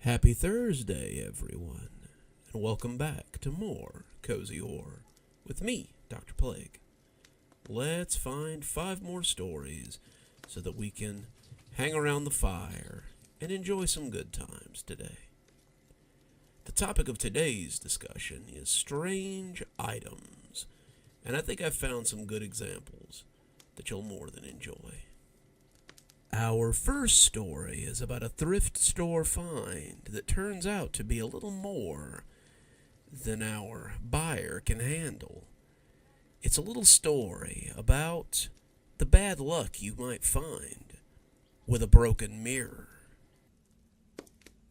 Happy Thursday, everyone, and welcome back to more Cozy Horror with me, Dr. Plague. Let's find 5 more stories so that we can hang around the fire and enjoy some good times today. The topic of today's discussion is strange items, and I think I've found some good examples that you'll more than enjoy. Our first story is about a thrift store find that turns out to be a little more than our buyer can handle. It's a little story about the bad luck you might find with a broken mirror.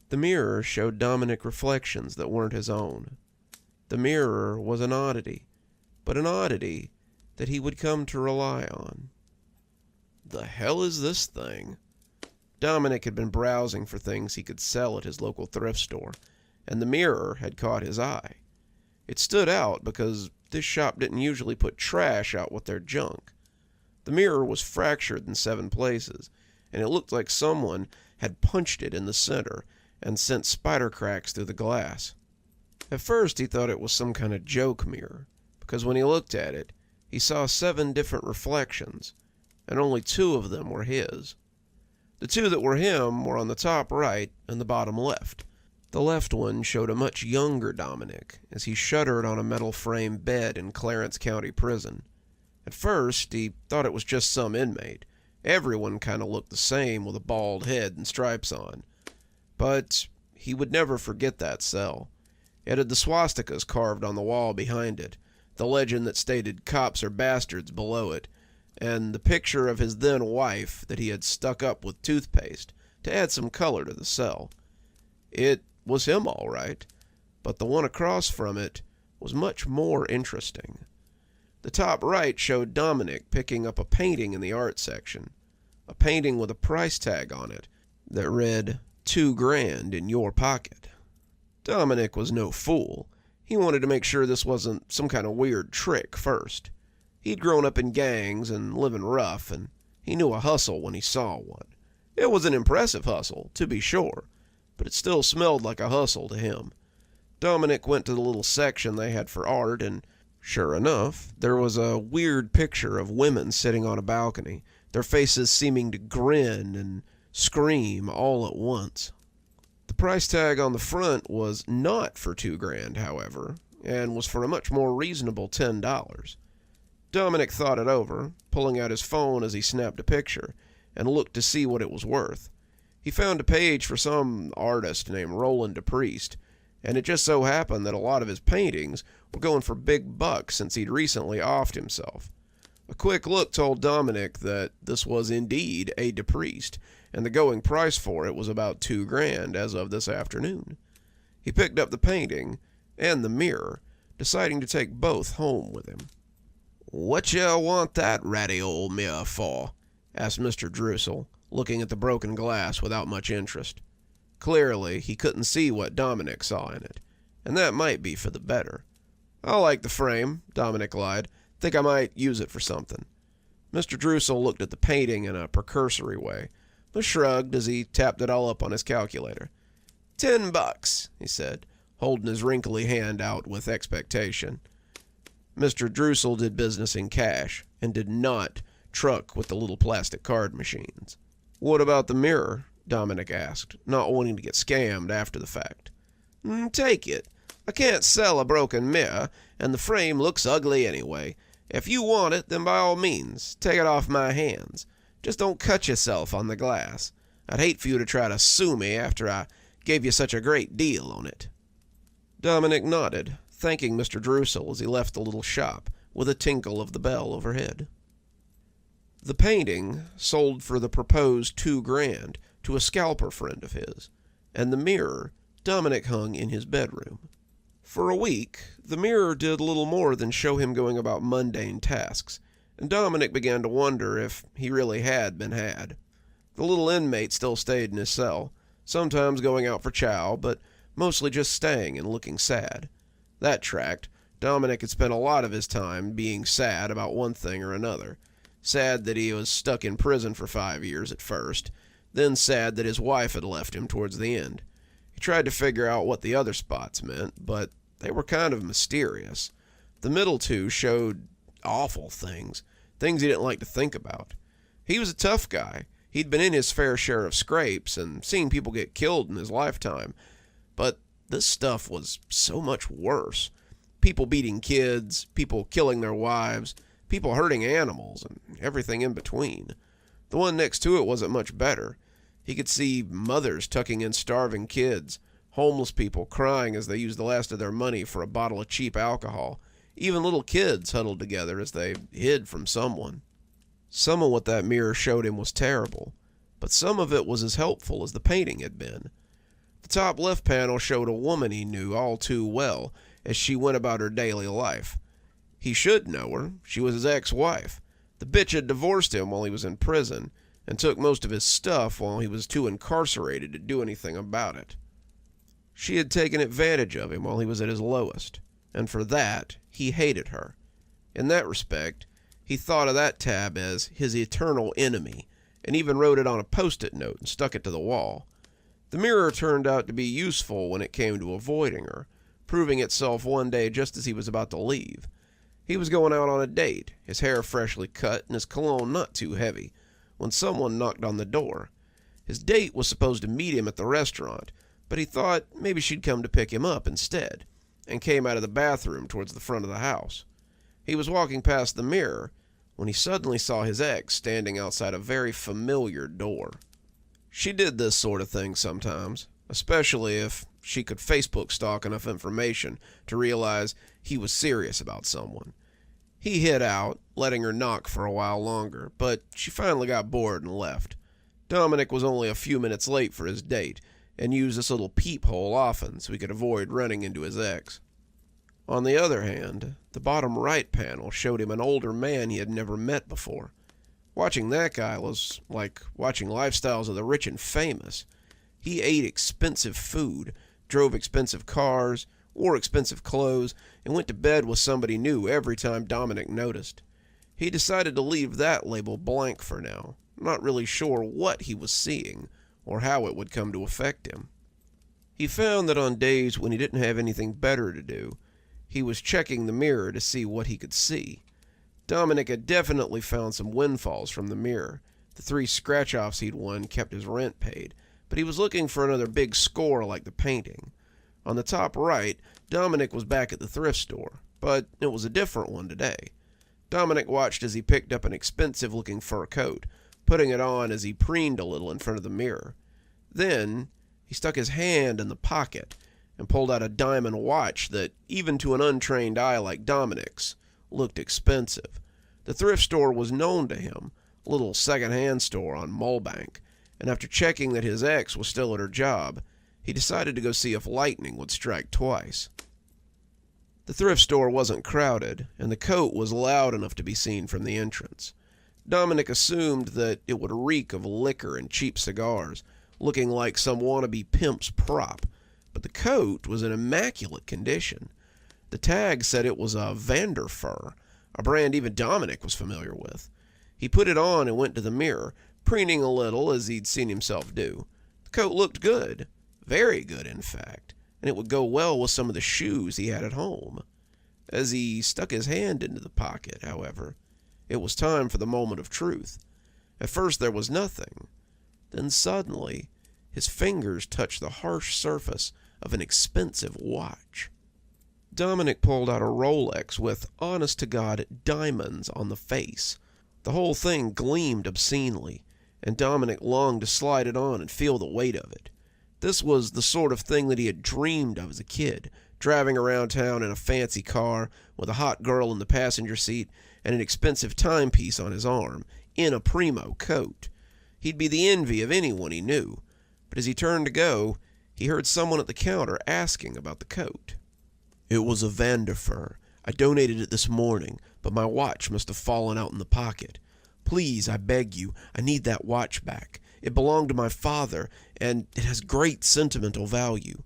The mirror showed Dominic reflections that weren't his own. The mirror was an oddity, but an oddity that he would come to rely on. The hell is this thing? Dominic had been browsing for things he could sell at his local thrift store, and the mirror had caught his eye. It stood out because this shop didn't usually put trash out with their junk. The mirror was fractured in 7 places, and it looked like someone had punched it in the center and sent spider cracks through the glass. At first he thought it was some kind of joke mirror, because when he looked at it, he saw 7 different reflections, and only 2 of them were his. The 2 that were him were on the top right and the bottom left. The left one showed a much younger Dominic as he shuddered on a metal frame bed in Clarence County Prison. At first, he thought it was just some inmate. Everyone kind of looked the same with a bald head and stripes on. But he would never forget that cell. It had the swastikas carved on the wall behind it, the legend that stated "cops are bastards" below it, and the picture of his then wife that he had stuck up with toothpaste to add some color to the cell. It was him all right, but the one across from it was much more interesting. The top right showed Dominic picking up a painting in the art section, a painting with a price tag on it that read, $2,000 in your pocket. Dominic was no fool. He wanted to make sure this wasn't some kind of weird trick first. He'd grown up in gangs and living rough, and he knew a hustle when he saw one. It was an impressive hustle, to be sure, but it still smelled like a hustle to him. Dominic went to the little section they had for art, and sure enough, there was a weird picture of women sitting on a balcony, their faces seeming to grin and scream all at once. The price tag on the front was not for $2,000, however, and was for a much more reasonable $10. Dominic thought it over, pulling out his phone as he snapped a picture, and looked to see what it was worth. He found a page for some artist named Roland DePriest, and it just so happened that a lot of his paintings were going for big bucks since he'd recently offed himself. A quick look told Dominic that this was indeed a DePriest, and the going price for it was about $2,000 as of this afternoon. He picked up the painting and the mirror, deciding to take both home with him. "What you want that ratty old mirror for?" asked Mr. Drussel, looking at the broken glass without much interest. Clearly, he couldn't see what Dominic saw in it, and that might be for the better. "I like the frame," Dominic lied. "Think I might use it for something." Mr. Drussel looked at the painting in a precursory way, but shrugged as he tapped it all up on his calculator. $10, he said, holding his wrinkly hand out with expectation. Mr. Drussel did business in cash, and did not truck with the little plastic card machines. "What about the mirror?" Dominic asked, not wanting to get scammed after the fact. "Take it. I can't sell a broken mirror, and the frame looks ugly anyway. If you want it, then by all means, take it off my hands. Just don't cut yourself on the glass. I'd hate for you to try to sue me after I gave you such a great deal on it." Dominic nodded, thanking Mr. Drussel as he left the little shop, with a tinkle of the bell overhead. The painting sold for the proposed $2,000 to a scalper friend of his, and the mirror Dominic hung in his bedroom. For a week, the mirror did little more than show him going about mundane tasks, and Dominic began to wonder if he really had been had. The little inmate still stayed in his cell, sometimes going out for chow, but mostly just staying and looking sad. That tracked. Dominic had spent a lot of his time being sad about one thing or another. Sad that he was stuck in prison for 5 years at first, then sad that his wife had left him towards the end. He tried to figure out what the other spots meant, but they were kind of mysterious. The middle two showed awful things he didn't like to think about. He was a tough guy. He'd been in his fair share of scrapes and seen people get killed in his lifetime. But this stuff was so much worse. People beating kids, people killing their wives, people hurting animals, and everything in between. The one next to it wasn't much better. He could see mothers tucking in starving kids, homeless people crying as they used the last of their money for a bottle of cheap alcohol, even little kids huddled together as they hid from someone. Some of what that mirror showed him was terrible, but some of it was as helpful as the painting had been. The top left panel showed a woman he knew all too well as she went about her daily life. He should know her. She was his ex-wife. The bitch had divorced him while he was in prison and took most of his stuff while he was too incarcerated to do anything about it. She had taken advantage of him while he was at his lowest, and for that, he hated her. In that respect, he thought of that tab as his eternal enemy, and even wrote it on a post-it note and stuck it to the wall. The mirror turned out to be useful when it came to avoiding her, proving itself one day just as he was about to leave. He was going out on a date, his hair freshly cut and his cologne not too heavy, when someone knocked on the door. His date was supposed to meet him at the restaurant, but he thought maybe she'd come to pick him up instead, and came out of the bathroom towards the front of the house. He was walking past the mirror when he suddenly saw his ex standing outside a very familiar door. She did this sort of thing sometimes, especially if she could Facebook stalk enough information to realize he was serious about someone. He hid out, letting her knock for a while longer, but she finally got bored and left. Dominic was only a few minutes late for his date, and used this little peephole often so he could avoid running into his ex. On the other hand, the bottom right panel showed him an older man he had never met before. Watching that guy was like watching lifestyles of the rich and famous. He ate expensive food, drove expensive cars, wore expensive clothes, and went to bed with somebody new every time Dominic noticed. He decided to leave that label blank for now, not really sure what he was seeing or how it would come to affect him. He found that on days when he didn't have anything better to do, he was checking the mirror to see what he could see. Dominic had definitely found some windfalls from the mirror. The 3 scratch-offs he'd won kept his rent paid, but he was looking for another big score like the painting. On the top right, Dominic was back at the thrift store, but it was a different one today. Dominic watched as he picked up an expensive-looking fur coat, putting it on as he preened a little in front of the mirror. Then, he stuck his hand in the pocket and pulled out a diamond watch that, even to an untrained eye like Dominic's, looked expensive. The thrift store was known to him, a little second-hand store on Mulbank, and after checking that his ex was still at her job, he decided to go see if lightning would strike twice. The thrift store wasn't crowded, and the coat was loud enough to be seen from the entrance. Dominic assumed that it would reek of liquor and cheap cigars, looking like some wannabe pimp's prop, but the coat was in immaculate condition. The tag said it was a Vanderfur, a brand even Dominic was familiar with. He put it on and went to the mirror, preening a little as he'd seen himself do. The coat looked good, very good in fact, and it would go well with some of the shoes he had at home. As he stuck his hand into the pocket, however, it was time for the moment of truth. At first there was nothing. Then suddenly, his fingers touched the harsh surface of an expensive watch. Dominic pulled out a Rolex with, honest-to-God, diamonds on the face. The whole thing gleamed obscenely, and Dominic longed to slide it on and feel the weight of it. This was the sort of thing that he had dreamed of as a kid, driving around town in a fancy car, with a hot girl in the passenger seat, and an expensive timepiece on his arm, in a primo coat. He'd be the envy of anyone he knew, but as he turned to go, he heard someone at the counter asking about the coat. "It was a Vanderfur. I donated it this morning, but my watch must have fallen out in the pocket. Please, I beg you, I need that watch back. It belonged to my father, and it has great sentimental value."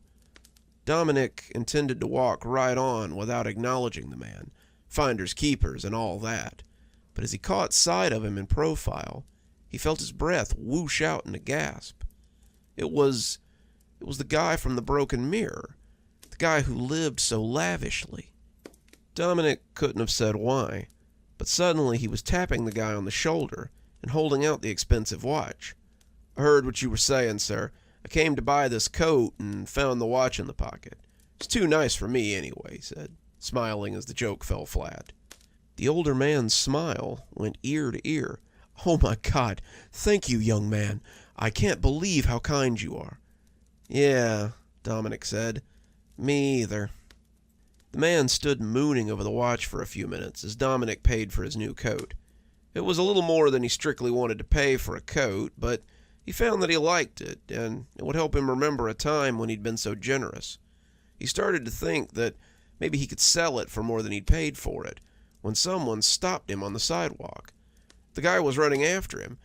Dominic intended to walk right on without acknowledging the man, finders keepers and all that, but as he caught sight of him in profile, he felt his breath whoosh out in a gasp. It was It was the guy from the broken mirror. The guy who lived so lavishly. Dominic couldn't have said why, but suddenly he was tapping the guy on the shoulder and holding out the expensive watch. "I heard what you were saying, sir. I came to buy this coat and found the watch in the pocket. It's too nice for me anyway," he said, smiling as the joke fell flat. The older man's smile went ear to ear. "Oh my God, thank you, young man. I can't believe how kind you are." "Yeah," Dominic said. "Me either." The man stood mooning over the watch for a few minutes as Dominic paid for his new coat. It was a little more than he strictly wanted to pay for a coat, but he found that he liked it, and it would help him remember a time when he'd been so generous. He started to think that maybe he could sell it for more than he'd paid for it, when someone stopped him on the sidewalk. The guy was running after him,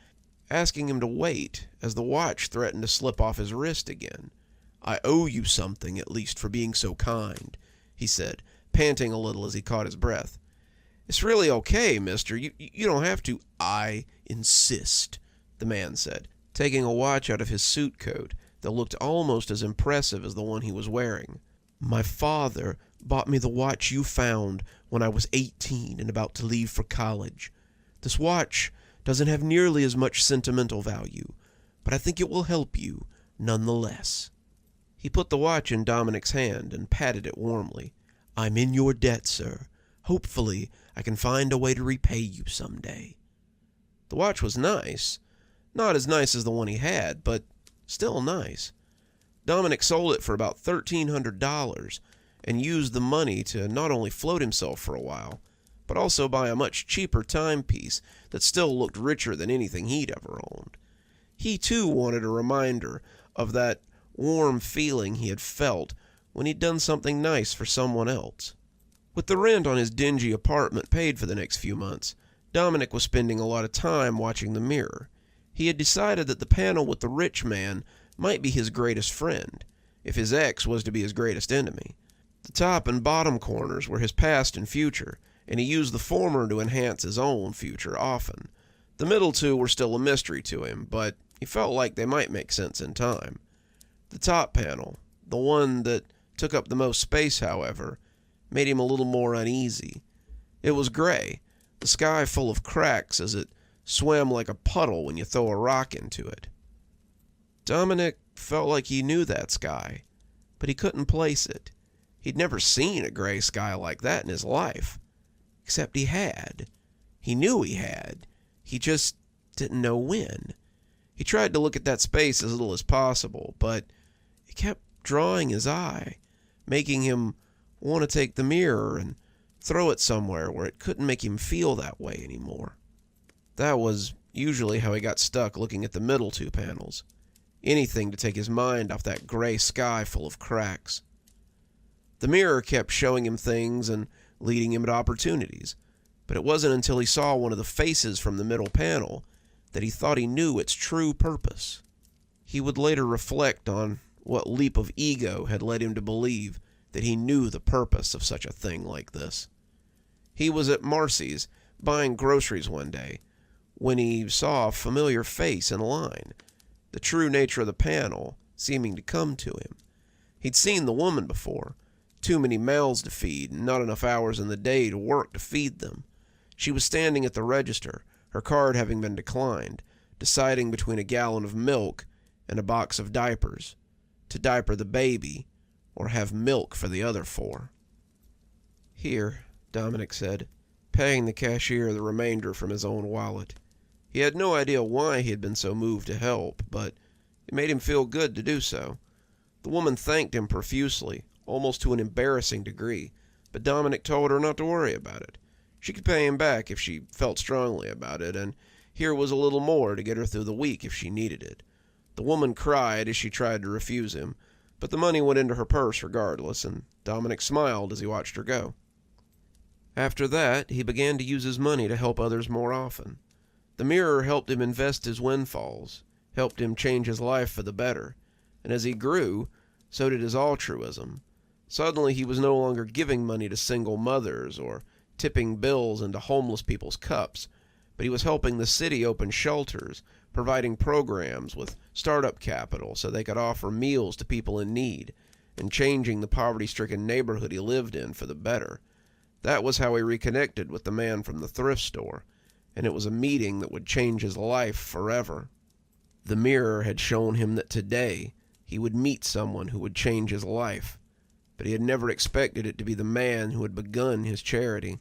asking him to wait as the watch threatened to slip off his wrist again. "I owe you something, at least, for being so kind," he said, panting a little as he caught his breath. "It's really okay, mister. You don't have to." "I insist," the man said, taking a watch out of his suit coat that looked almost as impressive as the one he was wearing. "My father bought me the watch you found when I was 18 and about to leave for college. This watch doesn't have nearly as much sentimental value, but I think it will help you nonetheless." He put the watch in Dominic's hand and patted it warmly. "I'm in your debt, sir. Hopefully, I can find a way to repay you someday." The watch was nice. Not as nice as the one he had, but still nice. Dominic sold it for about $1,300 and used the money to not only float himself for a while, but also buy a much cheaper timepiece that still looked richer than anything he'd ever owned. He too wanted a reminder of that warm feeling he had felt when he'd done something nice for someone else. With the rent on his dingy apartment paid for the next few months, Dominic was spending a lot of time watching the mirror. He had decided that the panel with the rich man might be his greatest friend, if his ex was to be his greatest enemy. The top and bottom corners were his past and future, and he used the former to enhance his own future often. The middle two were still a mystery to him, but he felt like they might make sense in time. The top panel, the one that took up the most space, however, made him a little more uneasy. It was gray, the sky full of cracks as it swam like a puddle when you throw a rock into it. Dominic felt like he knew that sky, but he couldn't place it. He'd never seen a gray sky like that in his life. Except he had. He knew he had. He just didn't know when. He tried to look at that space as little as possible, but it kept drawing his eye, making him want to take the mirror and throw it somewhere where it couldn't make him feel that way anymore. That was usually how he got stuck looking at the middle two panels. Anything to take his mind off that gray sky full of cracks. The mirror kept showing him things and leading him to opportunities, but it wasn't until he saw one of the faces from the middle panel that he thought he knew its true purpose. He would later reflect on what leap of ego had led him to believe that he knew the purpose of such a thing like this. He was at Marcy's buying groceries one day when he saw a familiar face in line, the true nature of the panel seeming to come to him. He'd seen the woman before. Too many mouths to feed and not enough hours in the day to work to feed them. She was standing at the register, her card having been declined, deciding between a gallon of milk and a box of diapers, to diaper the baby or have milk for the other 4. "Here," Dominic said, paying the cashier the remainder from his own wallet. He had no idea why he had been so moved to help, but it made him feel good to do so. The woman thanked him profusely, almost to an embarrassing degree, but Dominic told her not to worry about it. She could pay him back if she felt strongly about it, and here was a little more to get her through the week if she needed it. The woman cried as she tried to refuse him, but the money went into her purse regardless, and Dominic smiled as he watched her go. After that, he began to use his money to help others more often. The mirror helped him invest his windfalls, helped him change his life for the better, and as he grew, so did his altruism. Suddenly he was no longer giving money to single mothers or tipping bills into homeless people's cups, but he was helping the city open shelters, providing programs with startup capital so they could offer meals to people in need, and changing the poverty-stricken neighborhood he lived in for the better. That was how he reconnected with the man from the thrift store, and it was a meeting that would change his life forever. The mirror had shown him that today he would meet someone who would change his life, but he had never expected it to be the man who had begun his charity.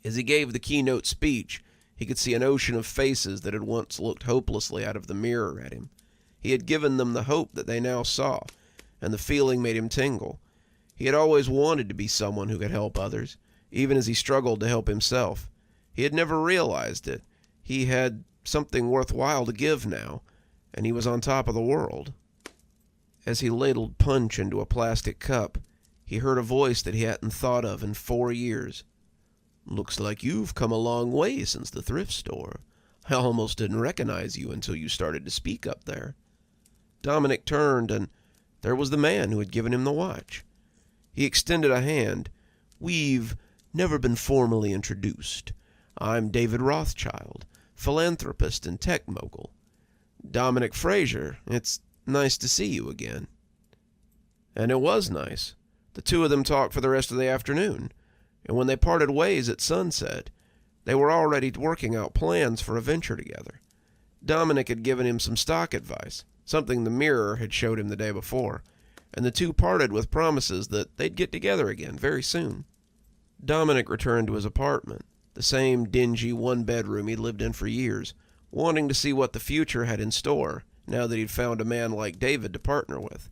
As he gave the keynote speech, he could see an ocean of faces that had once looked hopelessly out of the mirror at him. He had given them the hope that they now saw, and the feeling made him tingle. He had always wanted to be someone who could help others, even as he struggled to help himself. He had never realized it. He had something worthwhile to give now, and he was on top of the world. As he ladled punch into a plastic cup, he heard a voice that he hadn't thought of in 4 years. "Looks like you've come a long way since the thrift store. I almost didn't recognize you until you started to speak up there." Dominic turned, and there was the man who had given him the watch. He extended a hand. "We've never been formally introduced. I'm David Rothschild, philanthropist and tech mogul." "Dominic Fraser, it's nice to see you again." And it was nice. The two of them talked for the rest of the afternoon, and when they parted ways at sunset, they were already working out plans for a venture together. Dominic had given him some stock advice, something the mirror had showed him the day before, and the two parted with promises that they'd get together again very soon. Dominic returned to his apartment, the same dingy one-bedroom he'd lived in for years, wanting to see what the future had in store now that he'd found a man like David to partner with.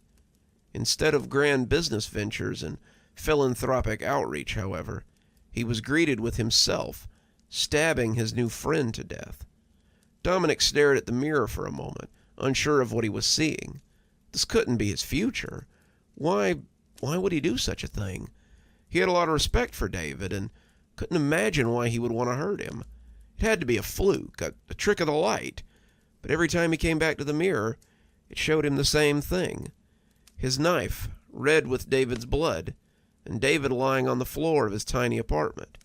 Instead of grand business ventures and philanthropic outreach, however, he was greeted with himself stabbing his new friend to death. Dominic stared at the mirror for a moment, unsure of what he was seeing. This couldn't be his future. Why would he do such a thing? He had a lot of respect for David and couldn't imagine why he would want to hurt him. It had to be a fluke, a trick of the light. But every time he came back to the mirror, it showed him the same thing. His knife, red with David's blood, and David lying on the floor of his tiny apartment.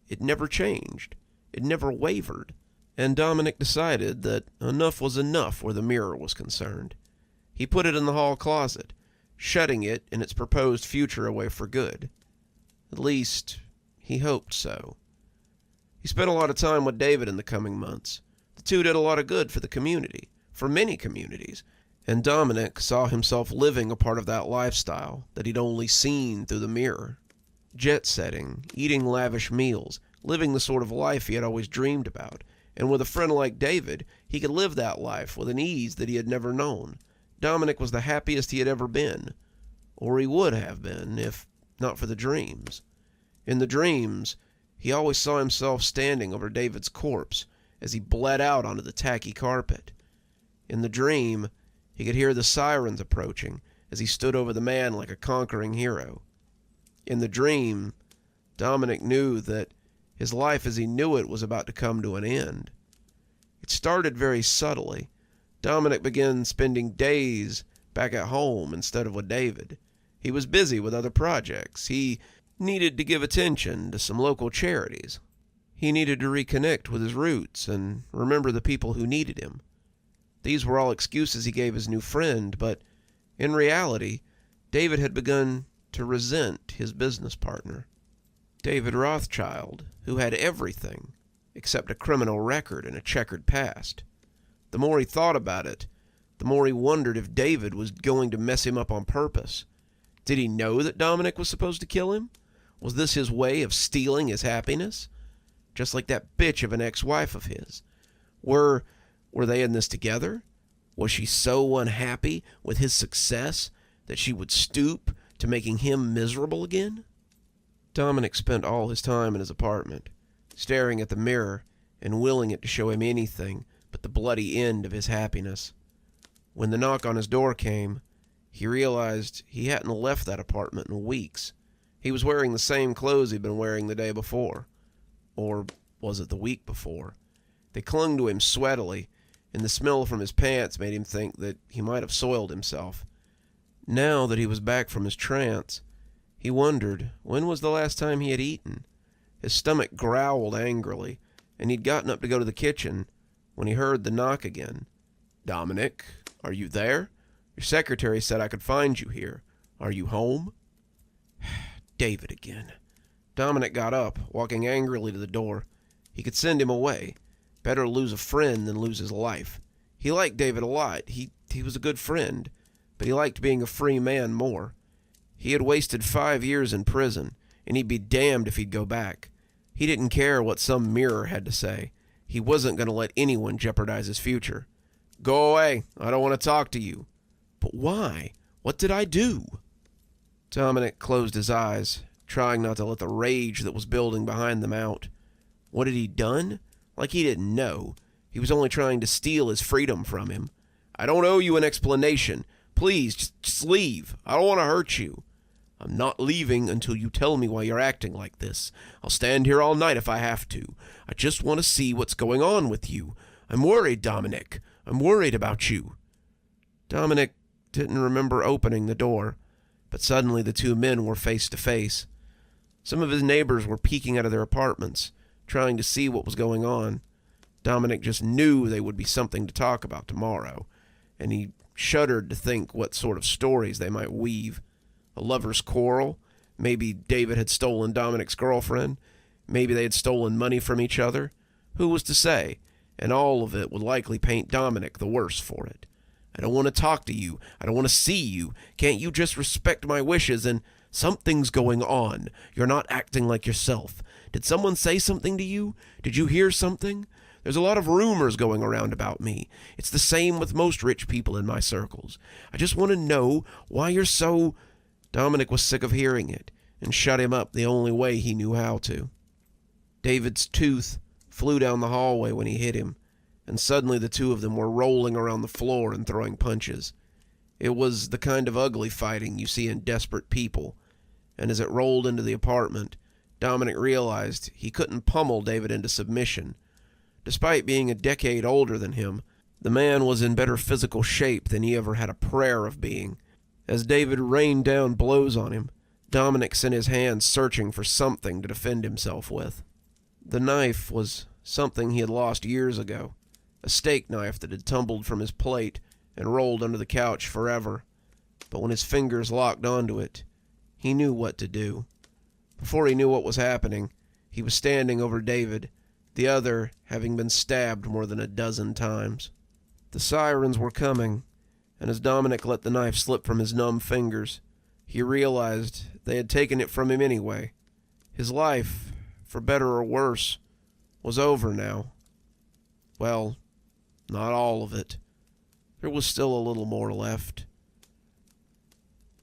It never changed. It never wavered. And Dominic decided that enough was enough where the mirror was concerned. He put it in the hall closet, shutting it and its proposed future away for good. At least, he hoped so. He spent a lot of time with David in the coming months. The two did a lot of good for the community, for many communities, and Dominic saw himself living a part of that lifestyle that he'd only seen through the mirror. Jet-setting, eating lavish meals, living the sort of life he had always dreamed about, and with a friend like David, he could live that life with an ease that he had never known. Dominic was the happiest he had ever been, or he would have been if not for the dreams. In the dreams, he always saw himself standing over David's corpse as he bled out onto the tacky carpet. In the dream, he could hear the sirens approaching as he stood over the man like a conquering hero. In the dream, Dominic knew that his life as he knew it was about to come to an end. It started very subtly. Dominic began spending days back at home instead of with David. He was busy with other projects. He needed to give attention to some local charities. He needed to reconnect with his roots and remember the people who needed him. These were all excuses he gave his new friend, but in reality, David had begun to resent his business partner. David Rothschild, who had everything except a criminal record and a checkered past. The more he thought about it, the more he wondered if David was going to mess him up on purpose. Did he know that Dominic was supposed to kill him? Was this his way of stealing his happiness? Just like that bitch of an ex-wife of his. Were they in this together? Was she so unhappy with his success that she would stoop to making him miserable again? Dominic spent all his time in his apartment, staring at the mirror and willing it to show him anything but the bloody end of his happiness. When the knock on his door came, he realized he hadn't left that apartment in weeks. He was wearing the same clothes he'd been wearing the day before. Or was it the week before? They clung to him sweatily, and the smell from his pants made him think that he might have soiled himself. Now that he was back from his trance, he wondered when was the last time he had eaten. His stomach growled angrily, and he'd gotten up to go to the kitchen when he heard the knock again. "Dominic, are you there? Your secretary said I could find you here. Are you home?" David again. Dominic got up, walking angrily to the door. He could send him away. Better lose a friend than lose his life. He liked David a lot. He was a good friend, but he liked being a free man more. He had wasted 5 years in prison, and he'd be damned if he'd go back. He didn't care what some mirror had to say. He wasn't going to let anyone jeopardize his future. "Go away. I don't want to talk to you." "But why? What did I do?" Dominic closed his eyes, trying not to let the rage that was building behind them out. What had he done? Like he didn't know. He was only trying to steal his freedom from him. "I don't owe you an explanation. Please, just leave. I don't want to hurt you." "I'm not leaving until you tell me why you're acting like this. I'll stand here all night if I have to. I just want to see what's going on with you. I'm worried, Dominic. I'm worried about you." Dominic didn't remember opening the door, but suddenly the two men were face to face. Some of his neighbors were peeking out of their apartments, trying to see what was going on. Dominic just knew they would be something to talk about tomorrow, and he shuddered to think what sort of stories they might weave. A lover's quarrel? Maybe David had stolen Dominic's girlfriend. Maybe they had stolen money from each other. Who was to say? And all of it would likely paint Dominic the worse for it. "I don't want to talk to you. I don't want to see you. Can't you just respect my wishes and... Something's going on. You're not acting like yourself. Did someone say something to you? Did you hear something? There's a lot of rumors going around about me. It's the same with most rich people in my circles. I just want to know why you're so..." Dominic was sick of hearing it, and shut him up the only way he knew how to. David's tooth flew down the hallway when he hit him, and suddenly the two of them were rolling around the floor and throwing punches. It was the kind of ugly fighting you see in desperate people, and as it rolled into the apartment, Dominic realized he couldn't pummel David into submission. Despite being a decade older than him, the man was in better physical shape than he ever had a prayer of being. As David rained down blows on him, Dominic sent his hands searching for something to defend himself with. The knife was something he had lost years ago, a steak knife that had tumbled from his plate and rolled under the couch forever. But when his fingers locked onto it, he knew what to do. Before he knew what was happening, he was standing over David, the other having been stabbed more than a dozen times. The sirens were coming, and as Dominic let the knife slip from his numb fingers, he realized they had taken it from him anyway. His life, for better or worse, was over now. Well, not all of it. There was still a little more left.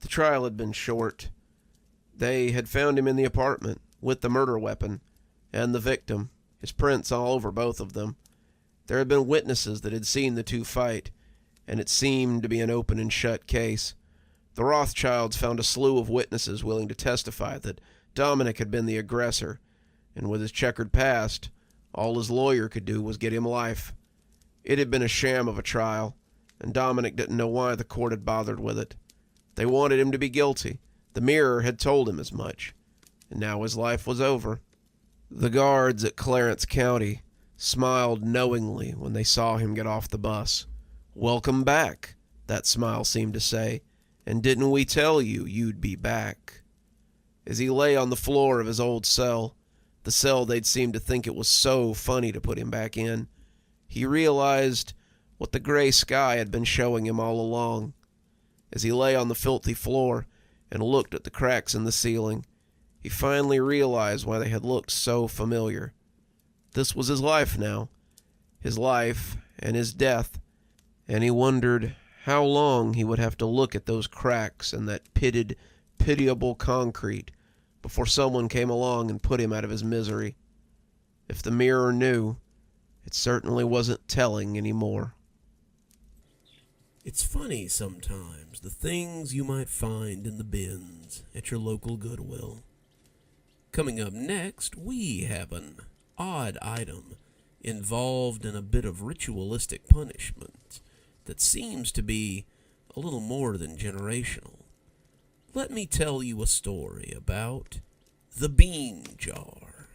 The trial had been short. They had found him in the apartment, with the murder weapon, and the victim, his prints all over both of them. There had been witnesses that had seen the two fight, and it seemed to be an open and shut case. The Rothschilds found a slew of witnesses willing to testify that Dominic had been the aggressor, and with his checkered past, all his lawyer could do was get him life. It had been a sham of a trial, and Dominic didn't know why the court had bothered with it. They wanted him to be guilty. The Mirror had told him as much, and now his life was over. The guards at Clarence County smiled knowingly when they saw him get off the bus. "Welcome back," that smile seemed to say, "and didn't we tell you you'd be back?" As he lay on the floor of his old cell, the cell they'd seemed to think it was so funny to put him back in, he realized what the gray sky had been showing him all along. As he lay on the filthy floor and looked at the cracks in the ceiling, he finally realized why they had looked so familiar. This was his life now, his life and his death, and he wondered how long he would have to look at those cracks and that pitted, pitiable concrete before someone came along and put him out of his misery. If the Mirror knew, it certainly wasn't telling anymore. It's funny sometimes, the things you might find in the bins at your local Goodwill. Coming up next, we have an odd item involved in a bit of ritualistic punishment that seems to be a little more than generational. Let me tell you a story about the bean jar.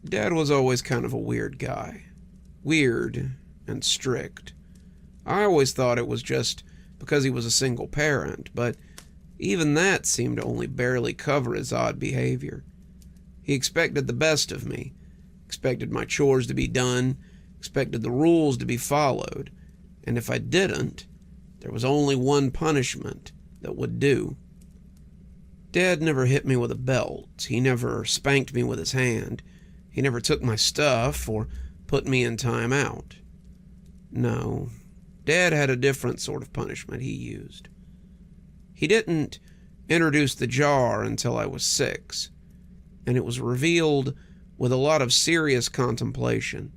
Dad was always kind of a weird guy. Weird and strict. I always thought it was just because he was a single parent, but even that seemed to only barely cover his odd behavior. He expected the best of me, expected my chores to be done, expected the rules to be followed, and if I didn't, there was only one punishment that would do. Dad never hit me with a belt. He never spanked me with his hand. He never took my stuff or put me in time out. No, Dad had a different sort of punishment he used. He didn't introduce the jar until I was 6, and it was revealed with a lot of serious contemplation.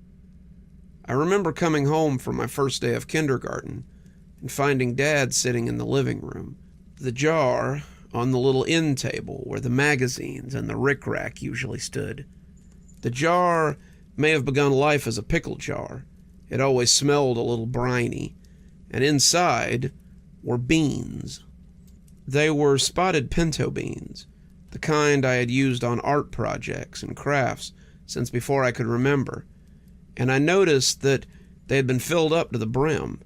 I remember coming home from my first day of kindergarten and finding Dad sitting in the living room, the jar on the little end table where the magazines and the rickrack usually stood. The jar may have begun life as a pickle jar. It always smelled a little briny, and inside were beans. They were spotted pinto beans, the kind I had used on art projects and crafts since before I could remember, and I noticed that they had been filled up to the brim.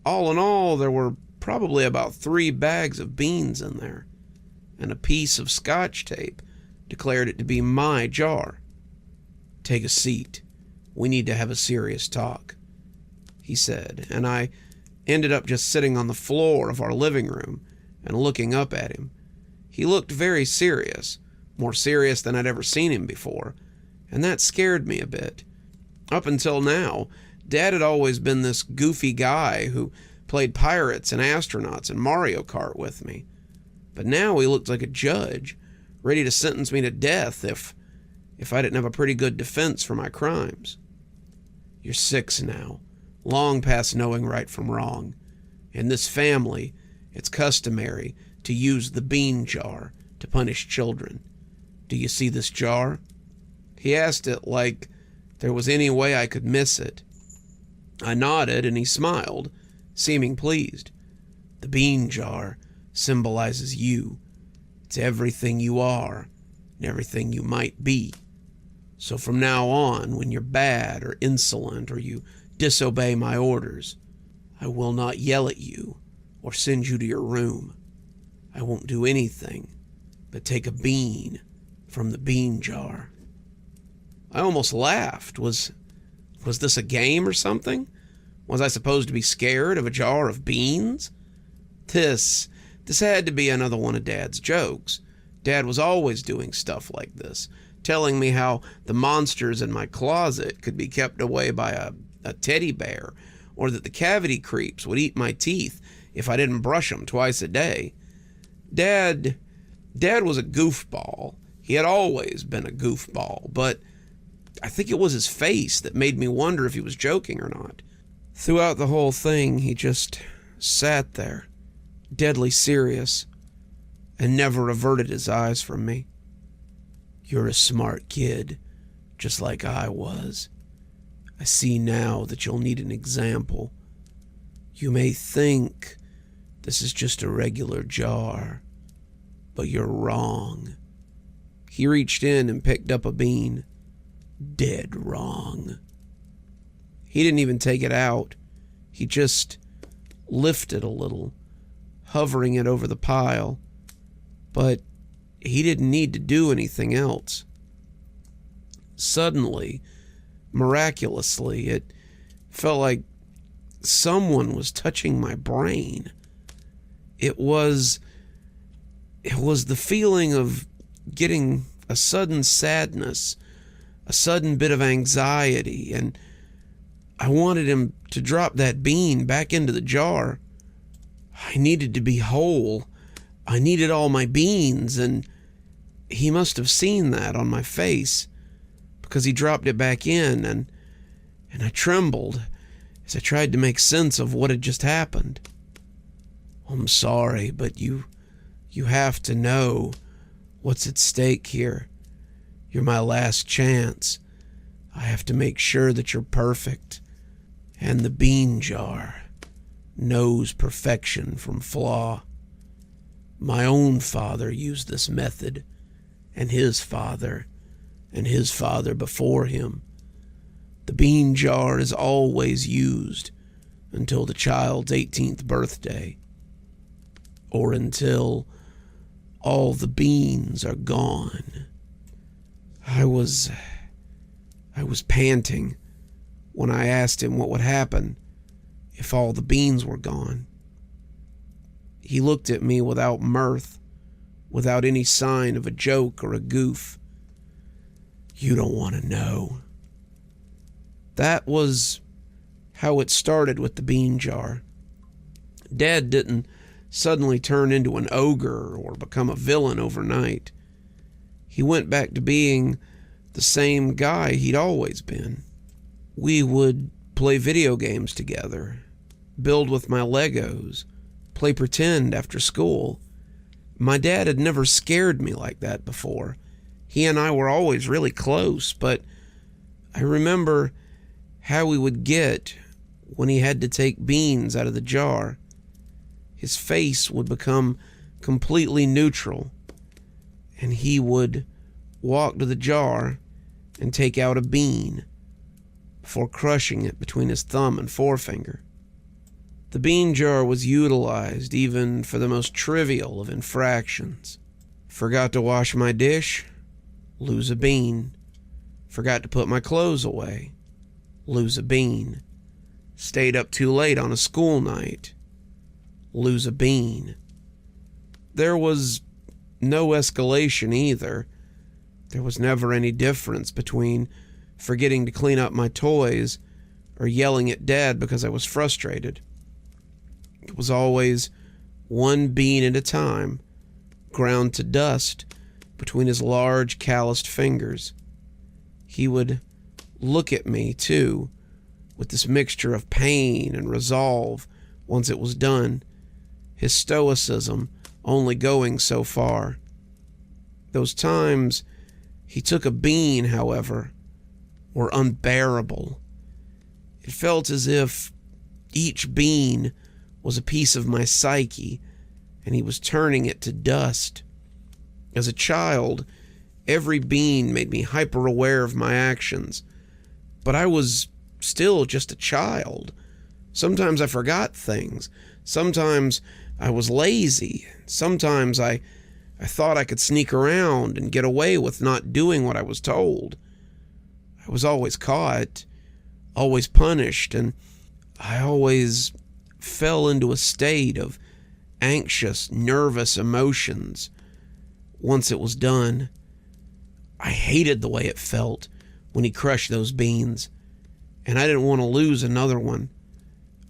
All in all, there were probably about 3 bags of beans in there, and a piece of Scotch tape declared it to be my jar. "Take a seat. We need to have a serious talk," he said, and I ended up just sitting on the floor of our living room and looking up at him. He looked very serious, more serious than I'd ever seen him before, and that scared me a bit. Up until now, Dad had always been this goofy guy who played pirates and astronauts and Mario Kart with me. But now he looked like a judge, ready to sentence me to death if I didn't have a pretty good defense for my crimes. "You're 6 now, long past knowing right from wrong. In this family, it's customary to use the bean jar to punish children. Do you see this jar?" He asked it like there was any way I could miss it. I nodded and he smiled, seeming pleased. "The bean jar symbolizes you. It's everything you are and everything you might be. So from now on, when you're bad or insolent or you disobey my orders, I will not yell at you or send you to your room. I won't do anything but take a bean from the bean jar." I almost laughed. Was this a game or something? Was I supposed to be scared of a jar of beans? This had to be another one of Dad's jokes. Dad was always doing stuff like this, telling me how the monsters in my closet could be kept away by a teddy bear, or that the cavity creeps would eat my teeth if I didn't brush them twice a day. Dad was a goofball. He had always been a goofball, but I think it was his face that made me wonder if he was joking or not. Throughout the whole thing, he just sat there, deadly serious, and never averted his eyes from me. "You're a smart kid, just like I was. I see now that you'll need an example. You may think this is just a regular jar, but you're wrong." He reached in and picked up a bean. Dead wrong. He didn't even take it out. He just lifted a little, hovering it over the pile. But he didn't need to do anything else. Suddenly, miraculously, it felt like someone was touching my brain. It was the feeling of getting a sudden sadness, a sudden bit of anxiety, and I wanted him to drop that bean back into the jar. I needed to be whole. I needed all my beans, and he must have seen that on my face, because he dropped it back in, and I trembled as I tried to make sense of what had just happened. "I'm sorry, but you have to know what's at stake here. You're my last chance. I have to make sure that you're perfect. And the bean jar knows perfection from flaw. My own father used this method, and his father, and his father before him. The bean jar is always used until the child's 18th birthday, or until all the beans are gone. I was panting when I asked him what would happen if all the beans were gone. He looked at me without mirth, without any sign of a joke or a goof. You don't want to know. That was how it started with the bean jar. Dad didn't suddenly turn into an ogre or become a villain overnight. He went back to being the same guy he'd always been. We would play video games together, build with my Legos, play pretend after school. My dad had never scared me like that before. He and I were always really close, but I remember how he would get when he had to take beans out of the jar. His face would become completely neutral, and he would walk to the jar and take out a bean before crushing it between his thumb and forefinger. The bean jar was utilized even for the most trivial of infractions. Forgot to wash my dish? Lose a bean. Forgot to put my clothes away? Lose a bean. Stayed up too late on a school night? Lose a bean. There was no escalation either. There was never any difference between forgetting to clean up my toys or yelling at Dad because I was frustrated. It was always one bean at a time, ground to dust between his large, calloused fingers. He would look at me, too, with this mixture of pain and resolve once it was done, his stoicism only going so far. Those times he took a bean, however, were unbearable. It felt as if each bean was a piece of my psyche, and he was turning it to dust. As a child, every bean made me hyper-aware of my actions, but I was still just a child. Sometimes I forgot things. Sometimes I was lazy. Sometimes I thought I could sneak around and get away with not doing what I was told. I was always caught, always punished, and I always fell into a state of anxious, nervous emotions once it was done. I hated the way it felt when he crushed those beans, and I didn't want to lose another one.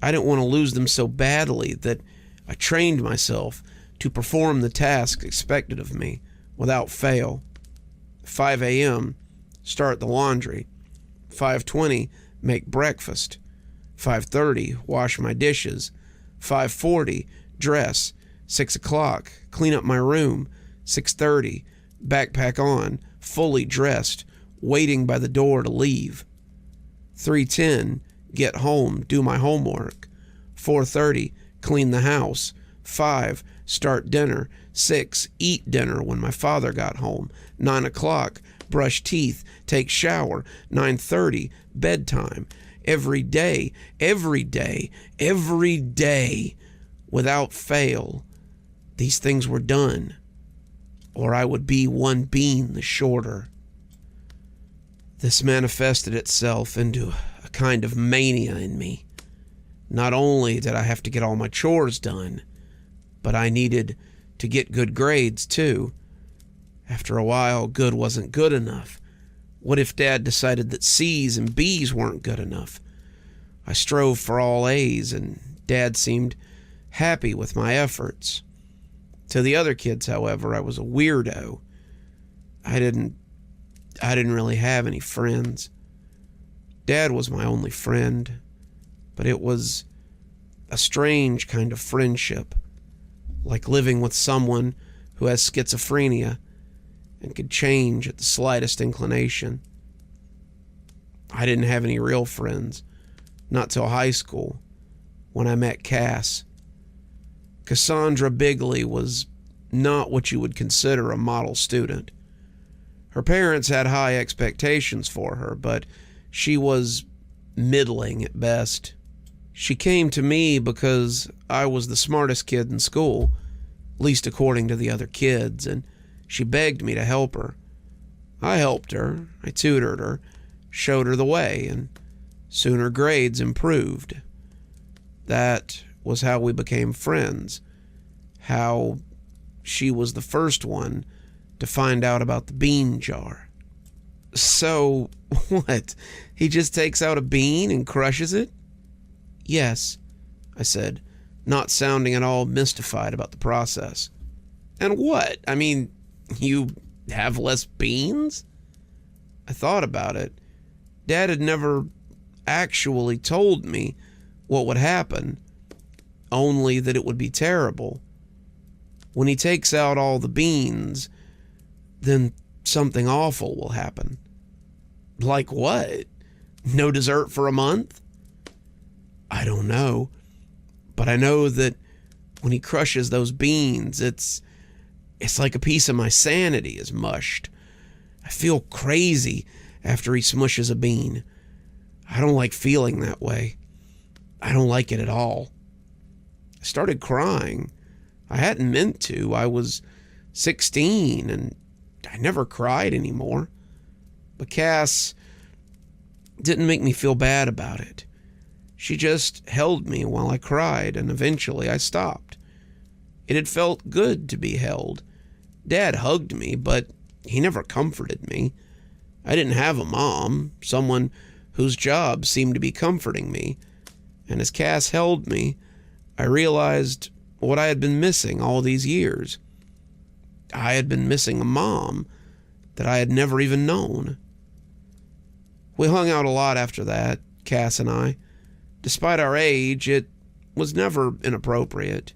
I didn't want to lose them so badly that I trained myself to perform the tasks expected of me without fail. 5 a.m., start the laundry. 5:20, make breakfast. 5:30, wash my dishes. 5:40, dress. 6 o'clock, clean up my room. 6:30, backpack on, fully dressed, waiting by the door to leave. 3:10, get home, do my homework. 4:30, clean the house. 5, start dinner. 6, eat dinner when my father got home. 9 o'clock, brush teeth, take shower. 9:30, bedtime. Every day, without fail, these things were done, or I would be one bean the shorter. This manifested itself into a kind of mania in me. Not only did I have to get all my chores done, but I needed to get good grades too. After a while, good wasn't good enough. What if Dad decided that C's and B's weren't good enough? I strove for all A's, and Dad seemed happy with my efforts. To the other kids, however, I was a weirdo. I didn't really have any friends. Dad was my only friend, but it was a strange kind of friendship, like living with someone who has schizophrenia and could change at the slightest inclination. I didn't have any real friends, not till high school, when I met Cass. Cassandra Bigley was not what you would consider a model student. Her parents had high expectations for her, but she was middling at best. She came to me because I was the smartest kid in school, at least according to the other kids, and she begged me to help her. I helped her, I tutored her, showed her the way, and soon her grades improved. That was how we became friends, how she was the first one to find out about the bean jar. So, what? He just takes out a bean and crushes it? Yes, I said, not sounding at all mystified about the process. And what? I mean, you have less beans? I thought about it. Dad had never actually told me what would happen, only that it would be terrible. When he takes out all the beans, then something awful will happen. Like what? No dessert for a month? I don't know, but I know that when he crushes those beans, it's like a piece of my sanity is mushed. I feel crazy after he smushes a bean. I don't like feeling that way. I don't like it at all. I started crying. I hadn't meant to. I was 16 and I never cried anymore. But Cass didn't make me feel bad about it. She just held me while I cried, and eventually I stopped. It had felt good to be held. Dad hugged me, but he never comforted me. I didn't have a mom, someone whose job seemed to be comforting me. And as Cass held me, I realized what I had been missing all these years. I had been missing a mom that I had never even known. We hung out a lot after that, Cass and I. Despite our age, it was never inappropriate.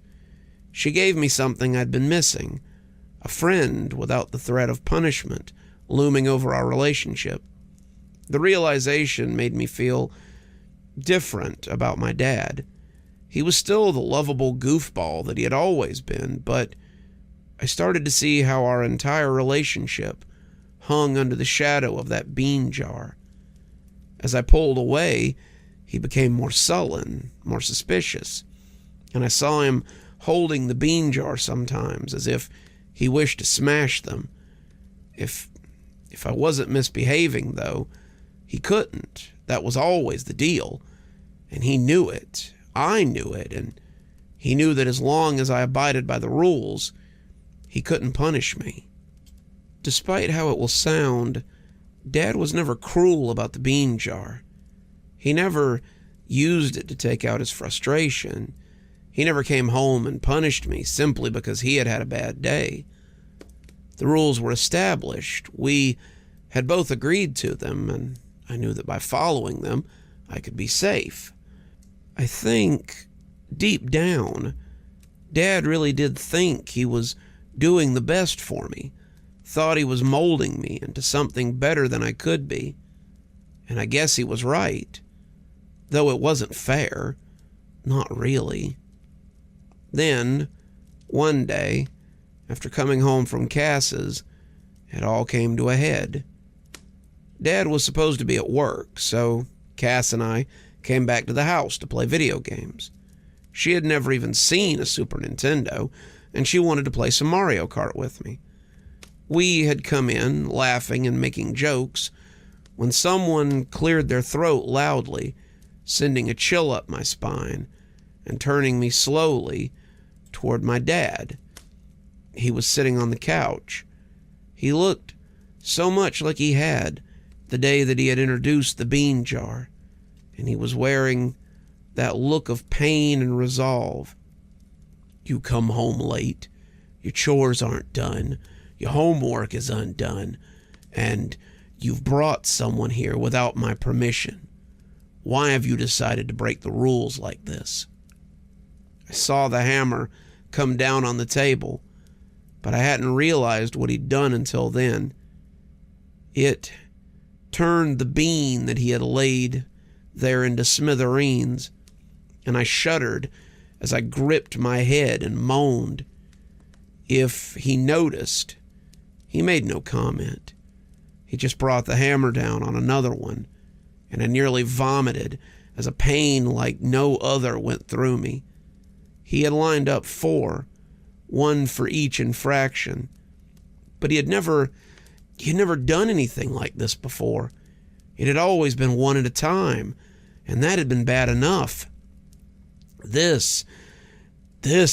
She gave me something I'd been missing, a friend without the threat of punishment looming over our relationship. The realization made me feel different about my dad. He was still the lovable goofball that he had always been, but I started to see how our entire relationship hung under the shadow of that bean jar. As I pulled away, he became more sullen, more suspicious, and I saw him holding the bean jar sometimes as if he wished to smash them. If I wasn't misbehaving, though, he couldn't. That was always the deal, and he knew it. I knew it, and he knew that as long as I abided by the rules, he couldn't punish me. Despite how it will sound, Dad was never cruel about the bean jar. He never used it to take out his frustration. He never came home and punished me simply because he had had a bad day. The rules were established. We had both agreed to them, and I knew that by following them, I could be safe. I think, deep down, Dad really did think he was doing the best for me, thought he was molding me into something better than I could be. And I guess he was right. Though it wasn't fair. Not really. Then, one day, after coming home from Cass's, it all came to a head. Dad was supposed to be at work, so Cass and I came back to the house to play video games. She had never even seen a Super Nintendo, and she wanted to play some Mario Kart with me. We had come in, laughing and making jokes, when someone cleared their throat loudly, sending a chill up my spine and turning me slowly toward my dad. He was sitting on the couch. He looked so much like he had the day that he had introduced the bean jar, and he was wearing that look of pain and resolve. You come home late, your chores aren't done, your homework is undone, and you've brought someone here without my permission. Why have you decided to break the rules like this? I saw the hammer come down on the table, but I hadn't realized what he'd done until then. It turned the bean that he had laid there into smithereens, and I shuddered as I gripped my head and moaned. If he noticed, he made no comment. He just brought the hammer down on another one, and I nearly vomited as a pain like no other went through me. He had lined up 4, one for each infraction, but he had never done anything like this before. It had always been one at a time, and that had been bad enough. This,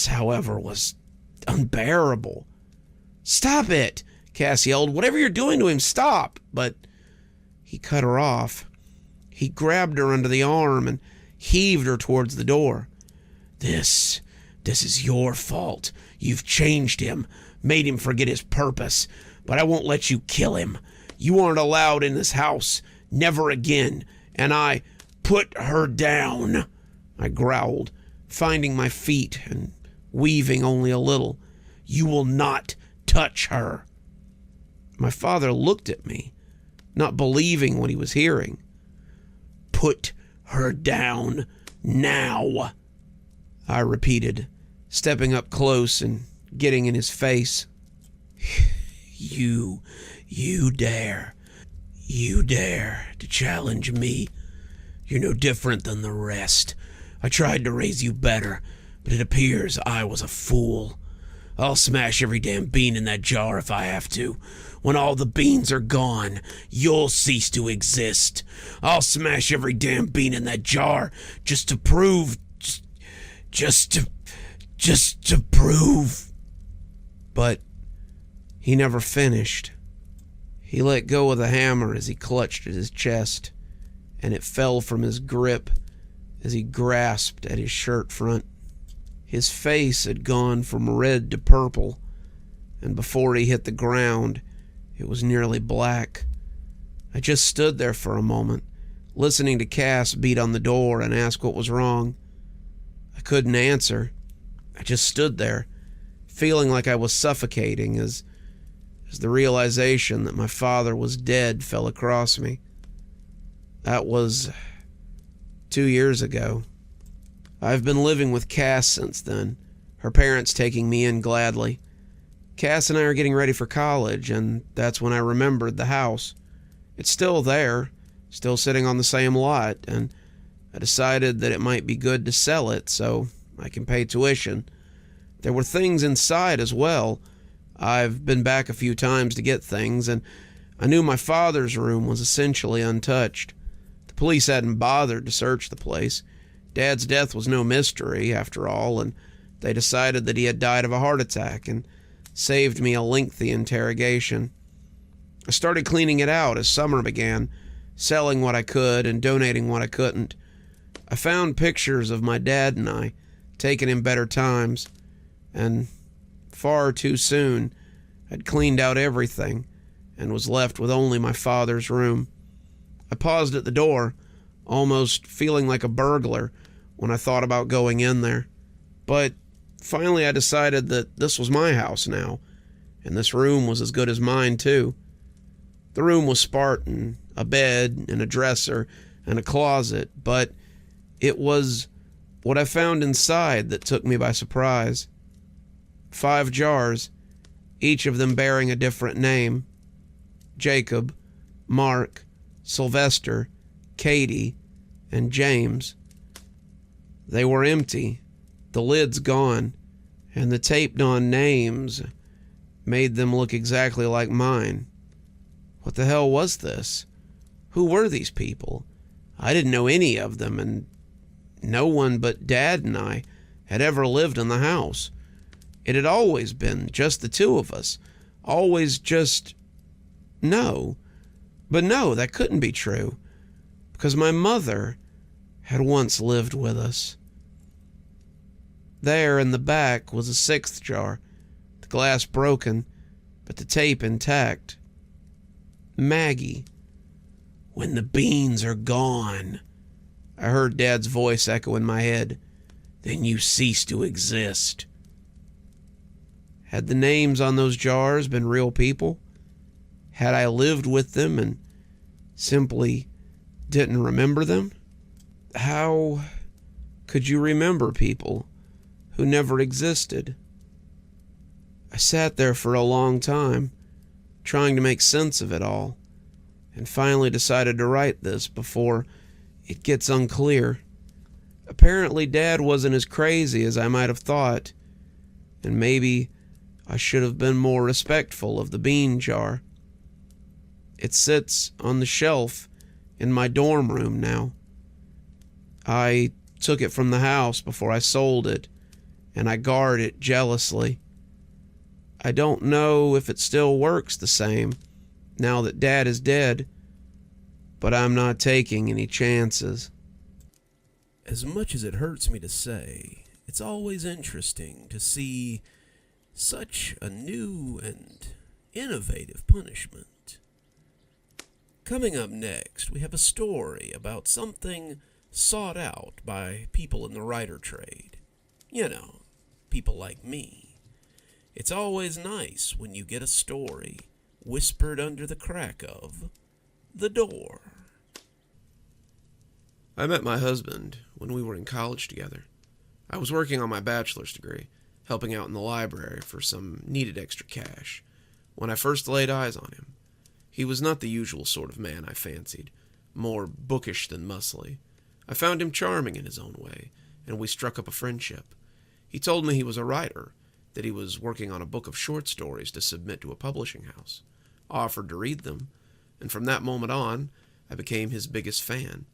however, was unbearable. "Stop it!" Cass yelled. "Whatever you're doing to him, stop!" But he cut her off. He grabbed her under the arm and heaved her towards the door. This is your fault. You've changed him, made him forget his purpose, but I won't let you kill him. You aren't allowed in this house, never again, and I put her down," I growled, finding my feet and weaving only a little. "You will not touch her." My father looked at me, not believing what he was hearing. "Put her down now," I repeated, stepping up close and getting in his face. You dare to challenge me? You're no different than the rest. I tried to raise you better, but it appears I was a fool. I'll smash every damn bean in that jar if I have to. When all the beans are gone, you'll cease to exist. I'll smash every damn bean in that jar just to prove... Just to prove... But he never finished. He let go of the hammer as he clutched at his chest, and it fell from his grip as he grasped at his shirt front. His face had gone from red to purple, and before he hit the ground, it was nearly black. I just stood there for a moment, listening to Cass beat on the door and ask what was wrong. I couldn't answer. I just stood there, feeling like I was suffocating as the realization that my father was dead fell across me. That was 2 years ago. I've been living with Cass since then, her parents taking me in gladly. Cass and I are getting ready for college, and that's when I remembered the house. It's still there, still sitting on the same lot, and I decided that it might be good to sell it so I can pay tuition. There were things inside as well. I've been back a few times to get things, and I knew my father's room was essentially untouched. The police hadn't bothered to search the place. Dad's death was no mystery, after all, and they decided that he had died of a heart attack and saved me a lengthy interrogation. I started cleaning it out as summer began, selling what I could and donating what I couldn't. I found pictures of my dad and I, taken in better times, and far too soon I'd cleaned out everything and was left with only my father's room. I paused at the door, almost feeling like a burglar when I thought about going in there. But finally I decided that this was my house now, and this room was as good as mine too. The room was Spartan, a bed and a dresser and a closet, but it was what I found inside that took me by surprise. 5 jars, each of them bearing a different name. Jacob, Mark, Sylvester, Katie, and James. They were empty, the lids gone, and the taped-on names made them look exactly like mine. What the hell was this? Who were these people? I didn't know any of them, and no one but Dad and I had ever lived in the house. It had always been just the two of us. Always just... No. But no, that couldn't be true, because my mother had once lived with us. There in the back was a 6th jar, the glass broken, but the tape intact. Maggie. "When the beans are gone," I heard Dad's voice echo in my head, "then you cease to exist." Had the names on those jars been real people? Had I lived with them and simply didn't remember them? How could you remember people who never existed? I sat there for a long time, trying to make sense of it all, and finally decided to write this before it gets unclear. Apparently, Dad wasn't as crazy as I might have thought, and maybe I should have been more respectful of the bean jar. It sits on the shelf in my dorm room now. I took it from the house before I sold it, and I guard it jealously. I don't know if it still works the same now that Dad is dead, but I'm not taking any chances. As much as it hurts me to say, it's always interesting to see such a new and innovative punishment. Coming up next, we have a story about something sought out by people in the writer trade. You know, people like me. It's always nice when you get a story whispered under the crack of the door. I met my husband when we were in college together. I was working on my bachelor's degree, helping out in the library for some needed extra cash, when I first laid eyes on him. He was not the usual sort of man I fancied, more bookish than muscly. I found him charming in his own way, and we struck up a friendship. He told me he was a writer, that he was working on a book of short stories to submit to a publishing house. I offered to read them, and from that moment on, I became his biggest fan.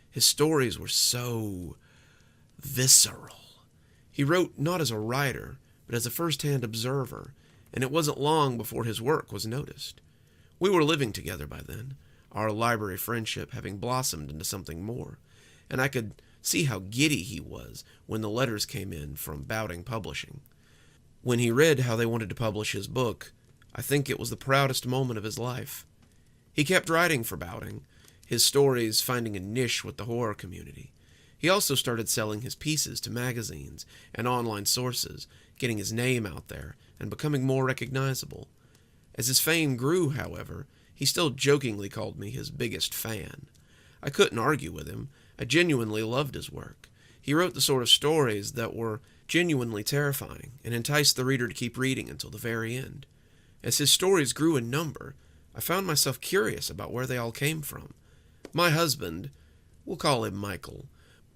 His stories were so visceral. He wrote not as a writer, but as a first-hand observer, and it wasn't long before his work was noticed. We were living together by then, our library friendship having blossomed into something more, and I could see how giddy he was when the letters came in from Bowding Publishing. When he read how they wanted to publish his book, I think it was the proudest moment of his life. He kept writing for Bowding, his stories finding a niche with the horror community. He also started selling his pieces to magazines and online sources, getting his name out there and becoming more recognizable. As his fame grew, however, he still jokingly called me his biggest fan. I couldn't argue with him. I genuinely loved his work. He wrote the sort of stories that were genuinely terrifying and enticed the reader to keep reading until the very end. As his stories grew in number, I found myself curious about where they all came from. My husband, we'll call him Michael,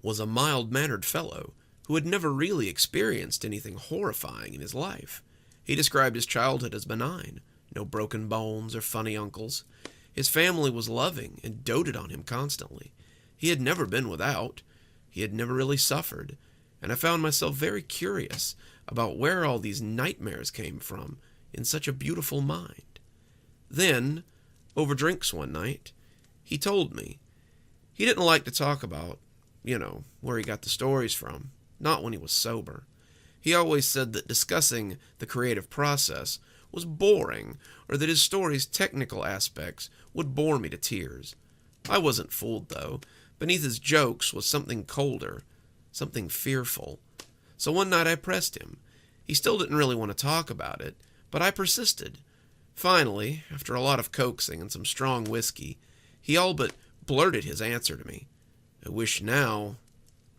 was a mild-mannered fellow who had never really experienced anything horrifying in his life. He described his childhood as benign, no broken bones or funny uncles. His family was loving and doted on him constantly. He had never been without. He had never really suffered, and I found myself very curious about where all these nightmares came from in such a beautiful mind. Then, over drinks one night, he told me. He didn't like to talk about, where he got the stories from, not when he was sober. He always said that discussing the creative process was boring, or that his story's technical aspects would bore me to tears. I wasn't fooled, though. Beneath his jokes was something colder, something fearful. So one night I pressed him. He still didn't really want to talk about it, but I persisted. Finally, after a lot of coaxing and some strong whiskey, he all but blurted his answer to me. I wish now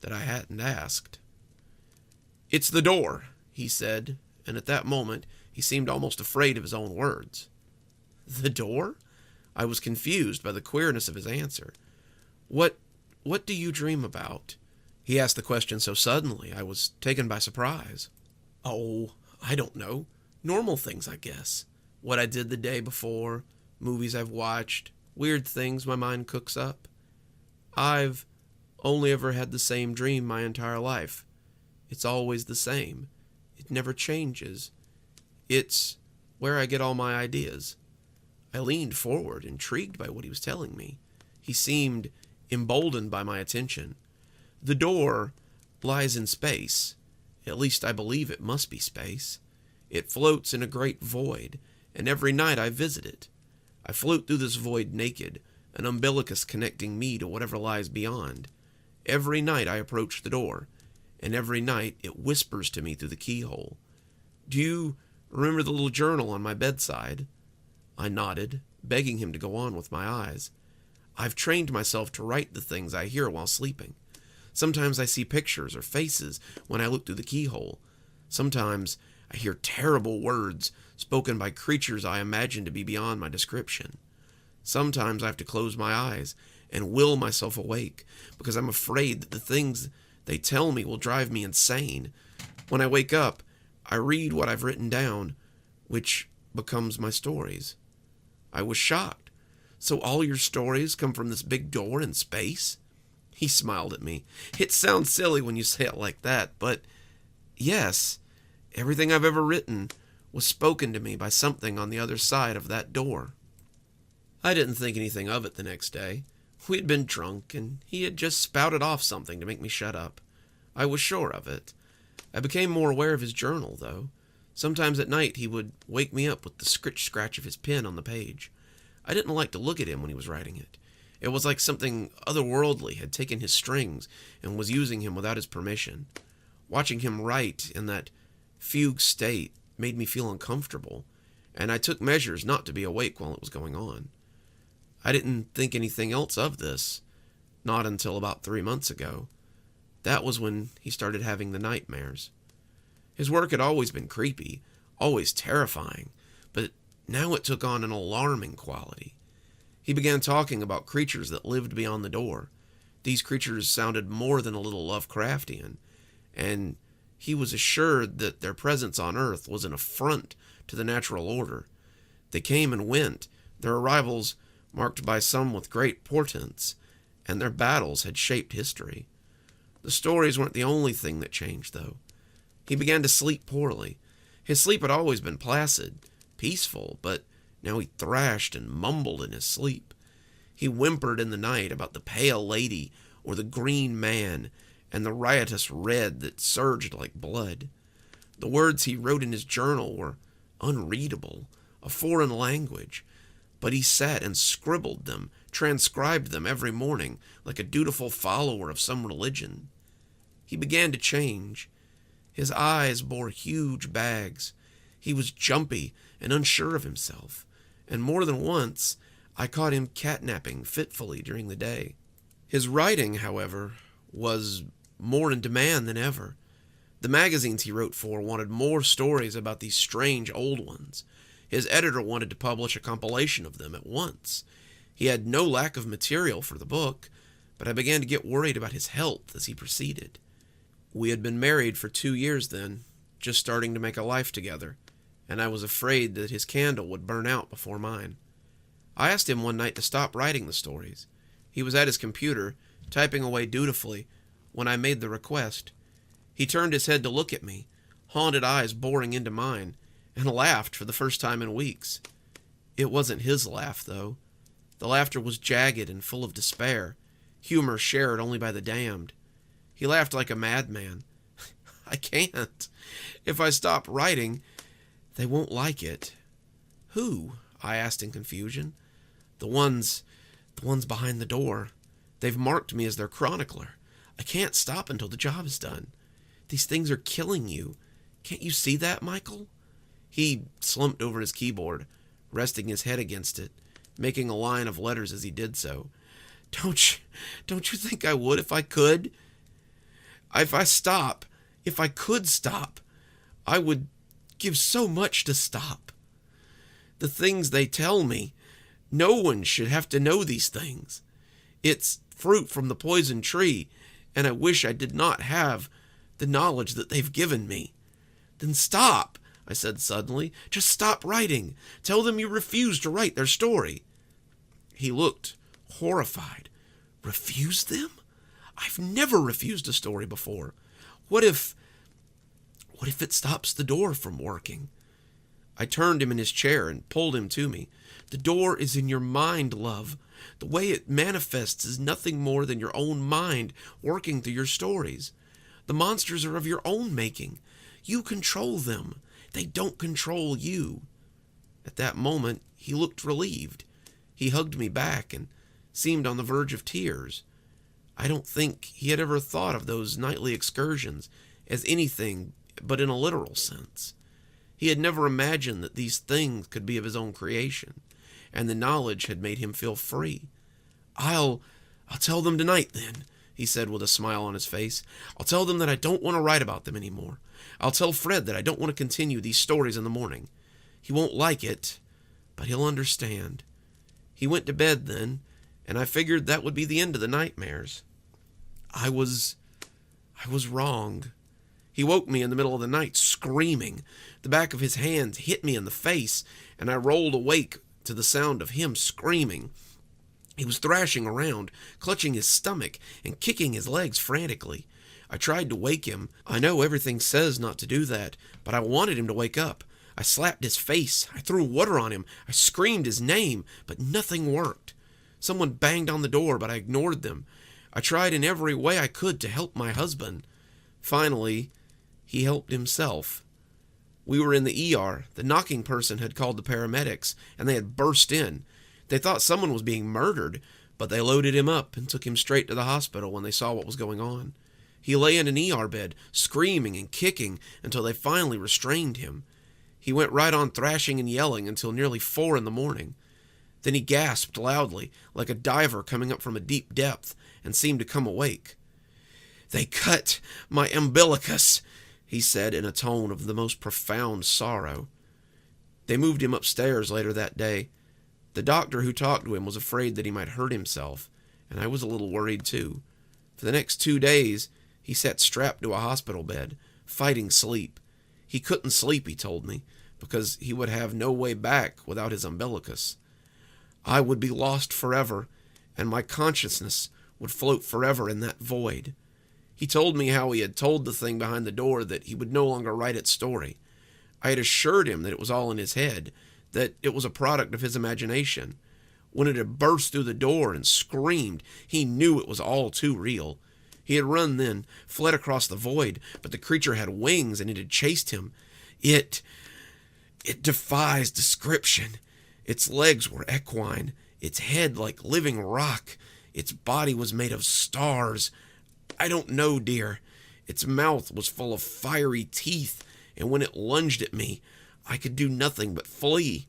that I hadn't asked. "It's the door," he said, and at that moment he seemed almost afraid of his own words. The door? I was confused by the queerness of his answer. What do you dream about? He asked the question so suddenly, I was taken by surprise. Oh, I don't know. Normal things, I guess. What I did the day before, movies I've watched, weird things my mind cooks up. I've only ever had the same dream my entire life. It's always the same. It never changes. It's where I get all my ideas. I leaned forward, intrigued by what he was telling me. He seemed emboldened by my attention. The door lies in space. At least I believe it must be space. It floats in a great void, and every night I visit it. I float through this void naked, an umbilicus connecting me to whatever lies beyond. Every night I approach the door, and every night it whispers to me through the keyhole. Do you remember the little journal on my bedside? I nodded, begging him to go on with my eyes. I've trained myself to write the things I hear while sleeping. Sometimes I see pictures or faces when I look through the keyhole. Sometimes I hear terrible words spoken by creatures I imagine to be beyond my description. Sometimes I have to close my eyes and will myself awake because I'm afraid that the things they tell me will drive me insane. When I wake up, I read what I've written down, which becomes my stories. I was shocked. So all your stories come from this big door in space? He smiled at me. It sounds silly when you say it like that, but yes, everything I've ever written was spoken to me by something on the other side of that door. I didn't think anything of it the next day. We had been drunk, and he had just spouted off something to make me shut up. I was sure of it. I became more aware of his journal, though. Sometimes at night he would wake me up with the scratch of his pen on the page. I didn't like to look at him when he was writing it. It was like something otherworldly had taken his strings and was using him without his permission. Watching him write in that fugue state made me feel uncomfortable, and I took measures not to be awake while it was going on. I didn't think anything else of this, not until about 3 months ago. That was when he started having the nightmares. His work had always been creepy, always terrifying, but now it took on an alarming quality. He began talking about creatures that lived beyond the door. These creatures sounded more than a little Lovecraftian, and he was assured that their presence on Earth was an affront to the natural order. They came and went, their arrivals marked by some with great portents, and their battles had shaped history. The stories weren't the only thing that changed, though. He began to sleep poorly. His sleep had always been placid, peaceful, but now he thrashed and mumbled in his sleep. He whimpered in the night about the pale lady or the green man and the riotous red that surged like blood. The words he wrote in his journal were unreadable, a foreign language, but he sat and scribbled them, transcribed them every morning like a dutiful follower of some religion. He began to change. His eyes bore huge bags. He was jumpy and unsure of himself, and more than once I caught him catnapping fitfully during the day. His writing, however, was more in demand than ever. The magazines he wrote for wanted more stories about these strange old ones. His editor wanted to publish a compilation of them at once. He had no lack of material for the book, but I began to get worried about his health as he proceeded. We had been married for 2 years then, just starting to make a life together, and I was afraid that his candle would burn out before mine. I asked him one night to stop writing the stories. He was at his computer, typing away dutifully, when I made the request. He turned his head to look at me, haunted eyes boring into mine, and laughed for the first time in weeks. It wasn't his laugh, though. The laughter was jagged and full of despair, humor shared only by the damned. He laughed like a madman. I can't. If I stop writing, they won't like it. Who? I asked in confusion. The ones behind the door. They've marked me as their chronicler. I can't stop until the job is done. These things are killing you. Can't you see that, Michael? He slumped over his keyboard, resting his head against it, making a line of letters as he did so. Don't you think I would if I could? If I could stop, I would give so much to stop. The things they tell me, no one should have to know these things. It's fruit from the poison tree, and I wish I did not have the knowledge that they've given me. Then stop, I said suddenly. Just stop writing. Tell them you refuse to write their story. He looked horrified. Refuse them? I've never refused a story before. What if it stops the door from working? I turned him in his chair and pulled him to me. The door is in your mind, love. The way it manifests is nothing more than your own mind working through your stories. The monsters are of your own making. You control them. They don't control you. At that moment, he looked relieved. He hugged me back and seemed on the verge of tears. I don't think he had ever thought of those nightly excursions as anything but in a literal sense. He had never imagined that these things could be of his own creation, and the knowledge had made him feel free. I'll tell them tonight, then, he said with a smile on his face. I'll tell them that I don't want to write about them anymore. I'll tell Fred that I don't want to continue these stories in the morning. He won't like it, but he'll understand. He went to bed then, and I figured that would be the end of the nightmares. I was wrong. He woke me in the middle of the night screaming. The back of his hand hit me in the face, and I rolled awake to the sound of him screaming. He was thrashing around, clutching his stomach and kicking his legs frantically. I tried to wake him. I know everything says not to do that, but I wanted him to wake up. I slapped his face. I threw water on him. I screamed his name, but nothing worked. Someone banged on the door, but I ignored them. I tried in every way I could to help my husband. Finally, he helped himself. We were in the ER. The knocking person had called the paramedics, and they had burst in. They thought someone was being murdered, but they loaded him up and took him straight to the hospital when they saw what was going on. He lay in an ER bed, screaming and kicking until they finally restrained him. He went right on thrashing and yelling until nearly 4 a.m. Then he gasped loudly, like a diver coming up from a deep depth, and seemed to come awake. "They cut my umbilicus," he said in a tone of the most profound sorrow. They moved him upstairs later that day. The doctor who talked to him was afraid that he might hurt himself, and I was a little worried too. For the next 2 days, he sat strapped to a hospital bed, fighting sleep. He couldn't sleep, he told me, because he would have no way back without his umbilicus. I would be lost forever, and my consciousness would float forever in that void. He told me how he had told the thing behind the door that he would no longer write its story. I had assured him that it was all in his head, that it was a product of his imagination. When it had burst through the door and screamed, he knew it was all too real. He had run then, fled across the void, but the creature had wings and it had chased him. It defies description. Its legs were equine, its head like living rock. Its body was made of stars. I don't know, dear. Its mouth was full of fiery teeth, and when it lunged at me, I could do nothing but flee.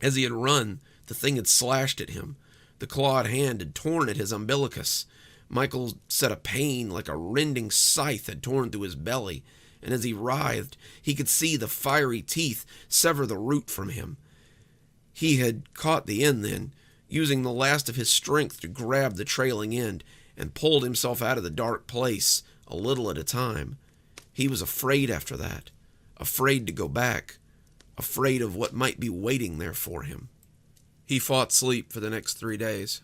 As he had run, the thing had slashed at him. The clawed hand had torn at his umbilicus. Michael said a pain like a rending scythe had torn through his belly, and as he writhed, he could see the fiery teeth sever the root from him. He had caught the end then, using the last of his strength to grab the trailing end, and pulled himself out of the dark place, a little at a time. He was afraid after that, afraid to go back, afraid of what might be waiting there for him. He fought sleep for the next 3 days.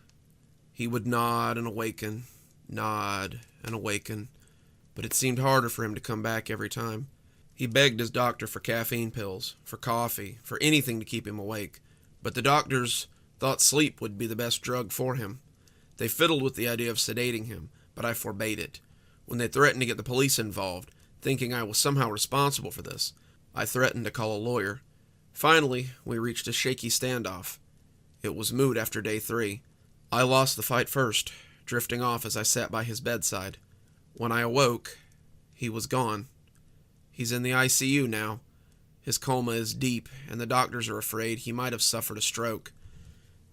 He would nod and awaken, but it seemed harder for him to come back every time. He begged his doctor for caffeine pills, for coffee, for anything to keep him awake, but the doctors thought sleep would be the best drug for him. They fiddled with the idea of sedating him, but I forbade it. When they threatened to get the police involved, thinking I was somehow responsible for this, I threatened to call a lawyer. Finally, we reached a shaky standoff. It was moot after day 3. I lost the fight first, drifting off as I sat by his bedside. When I awoke, he was gone. He's in the ICU now. His coma is deep, and the doctors are afraid he might have suffered a stroke.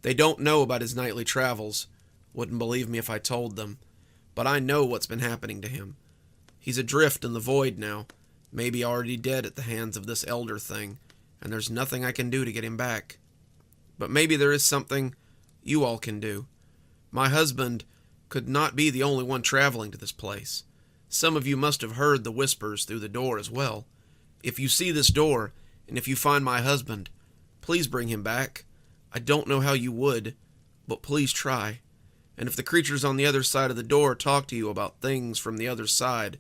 They don't know about his nightly travels. Wouldn't believe me if I told them. But I know what's been happening to him. He's adrift in the void now, maybe already dead at the hands of this elder thing, and there's nothing I can do to get him back. But maybe there is something you all can do. My husband could not be the only one traveling to this place. Some of you must have heard the whispers through the door as well. If you see this door, and if you find my husband, please bring him back. I don't know how you would, but please try. And if the creatures on the other side of the door talk to you about things from the other side,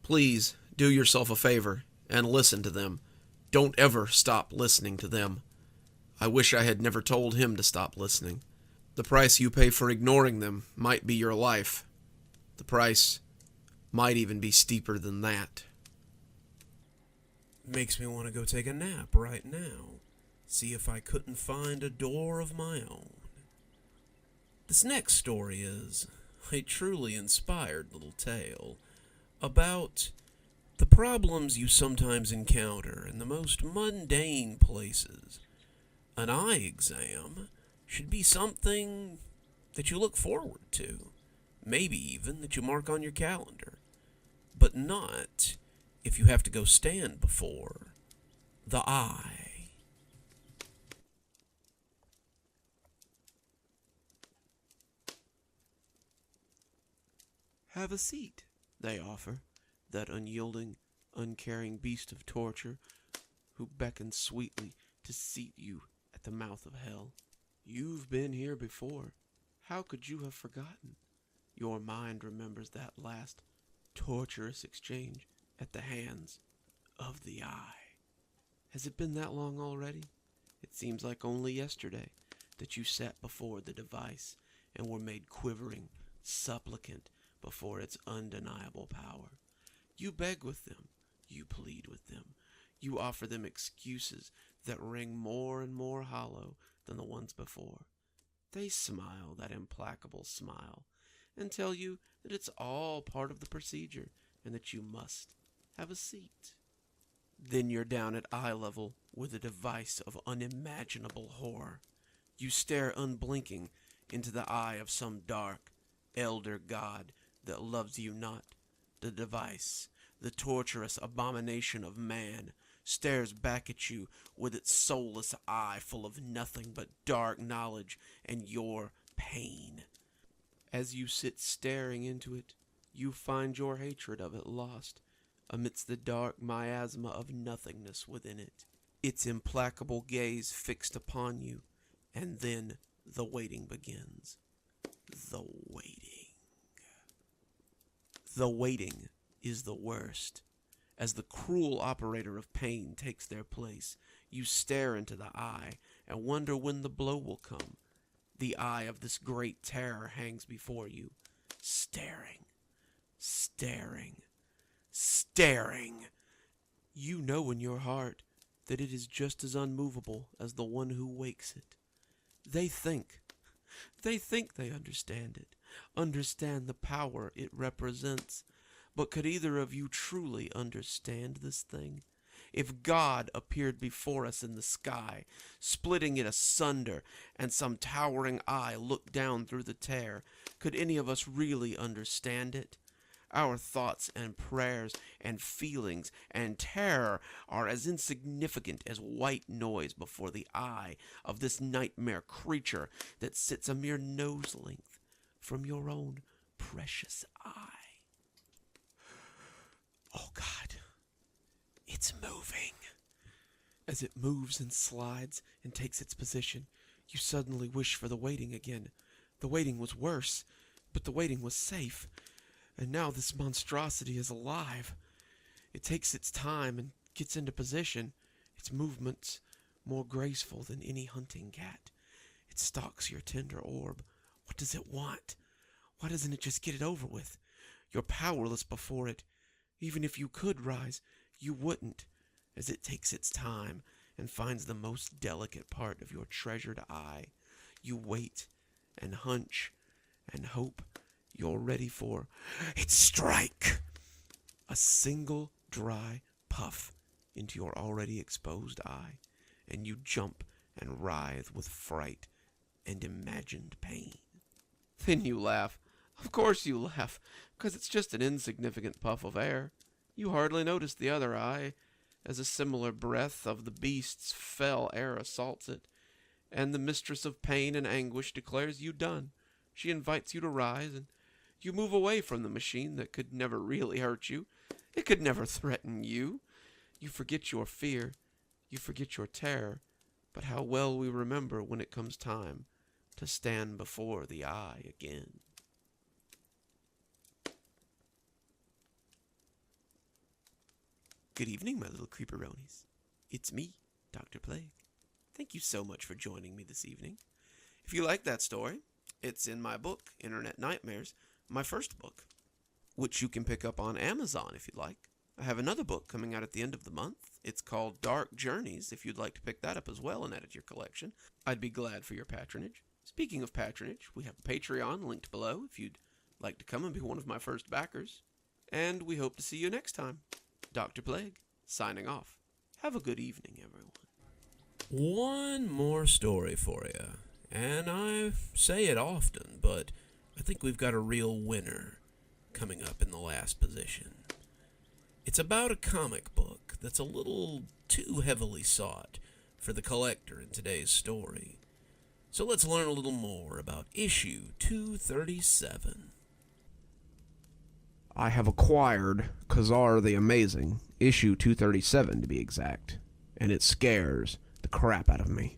please do yourself a favor and listen to them. Don't ever stop listening to them. I wish I had never told him to stop listening. The price you pay for ignoring them might be your life. The price might even be steeper than that. Makes me want to go take a nap right now. See if I couldn't find a door of my own. This next story is a truly inspired little tale about the problems you sometimes encounter in the most mundane places. An eye exam should be something that you look forward to, maybe even that you mark on your calendar, but not if you have to go stand before the eye. Have a seat, they offer, that unyielding, uncaring beast of torture, who beckons sweetly to seat you at the mouth of hell. You've been here before. How could you have forgotten? Your mind remembers that last torturous exchange at the hands of the Eye. Has it been that long already? It seems like only yesterday that you sat before the device and were made quivering, supplicant before its undeniable power. You beg with them, you plead with them, you offer them excuses that ring more and more hollow than the ones before. They smile that implacable smile and tell you that it's all part of the procedure and that you must have a seat. Then you're down at eye level with a device of unimaginable horror. You stare unblinking into the eye of some dark, elder god that loves you not. The device, the torturous abomination of man, stares back at you with its soulless eye full of nothing but dark knowledge and your pain. As you sit staring into it, you find your hatred of it lost amidst the dark miasma of nothingness within it, its implacable gaze fixed upon you, and then the waiting begins. The waiting. The waiting is the worst. As the cruel operator of pain takes their place, you stare into the eye and wonder when the blow will come. The eye of this great terror hangs before you, staring, staring, staring. You know in your heart that it is just as unmovable as the one who wakes it. They think they understand it, understand the power it represents. But could either of you truly understand this thing? If God appeared before us in the sky, splitting it asunder, and some towering eye looked down through the tear, could any of us really understand it? Our thoughts and prayers and feelings and terror are as insignificant as white noise before the eye of this nightmare creature that sits a mere nose length from your own precious eye. Oh God, it's moving. As it moves and slides and takes its position, you suddenly wish for the waiting again. The waiting was worse, but the waiting was safe. And now this monstrosity is alive. It takes its time and gets into position, its movements more graceful than any hunting cat. It stalks your tender orb. What does it want? Why doesn't it just get it over with? You're powerless before it. Even if you could rise, you wouldn't, as it takes its time and finds the most delicate part of your treasured eye. You wait and hunch and hope you're ready for its strike. A single dry puff into your already exposed eye, and you jump and writhe with fright and imagined pain. Then you laugh. Of course you laugh, because it's just an insignificant puff of air. You hardly notice the other eye, as a similar breath of the beast's fell air assaults it, and the mistress of pain and anguish declares you done. She invites you to rise, and you move away from the machine that could never really hurt you. It could never threaten you. You forget your fear. You forget your terror. But how well we remember when it comes time to stand before the eye again. Good evening, my little creeperonies. It's me, Dr. Plague. Thank you so much for joining me this evening. If you like that story, it's in my book, Internet Nightmares, my first book, which you can pick up on Amazon if you'd like. I have another book coming out at the end of the month. It's called Dark Journeys, if you'd like to pick that up as well and add it to your collection. I'd be glad for your patronage. Speaking of patronage, we have a Patreon linked below if you'd like to come and be one of my first backers. And we hope to see you next time. Dr. Plague, signing off. Have a good evening, everyone. One more story for you. And I say it often, but I think we've got a real winner coming up in the last position. It's about a comic book that's a little too heavily sought for the collector in today's story. So let's learn a little more about issue 237. I have acquired Khazar the Amazing, issue 237 to be exact, and it scares the crap out of me.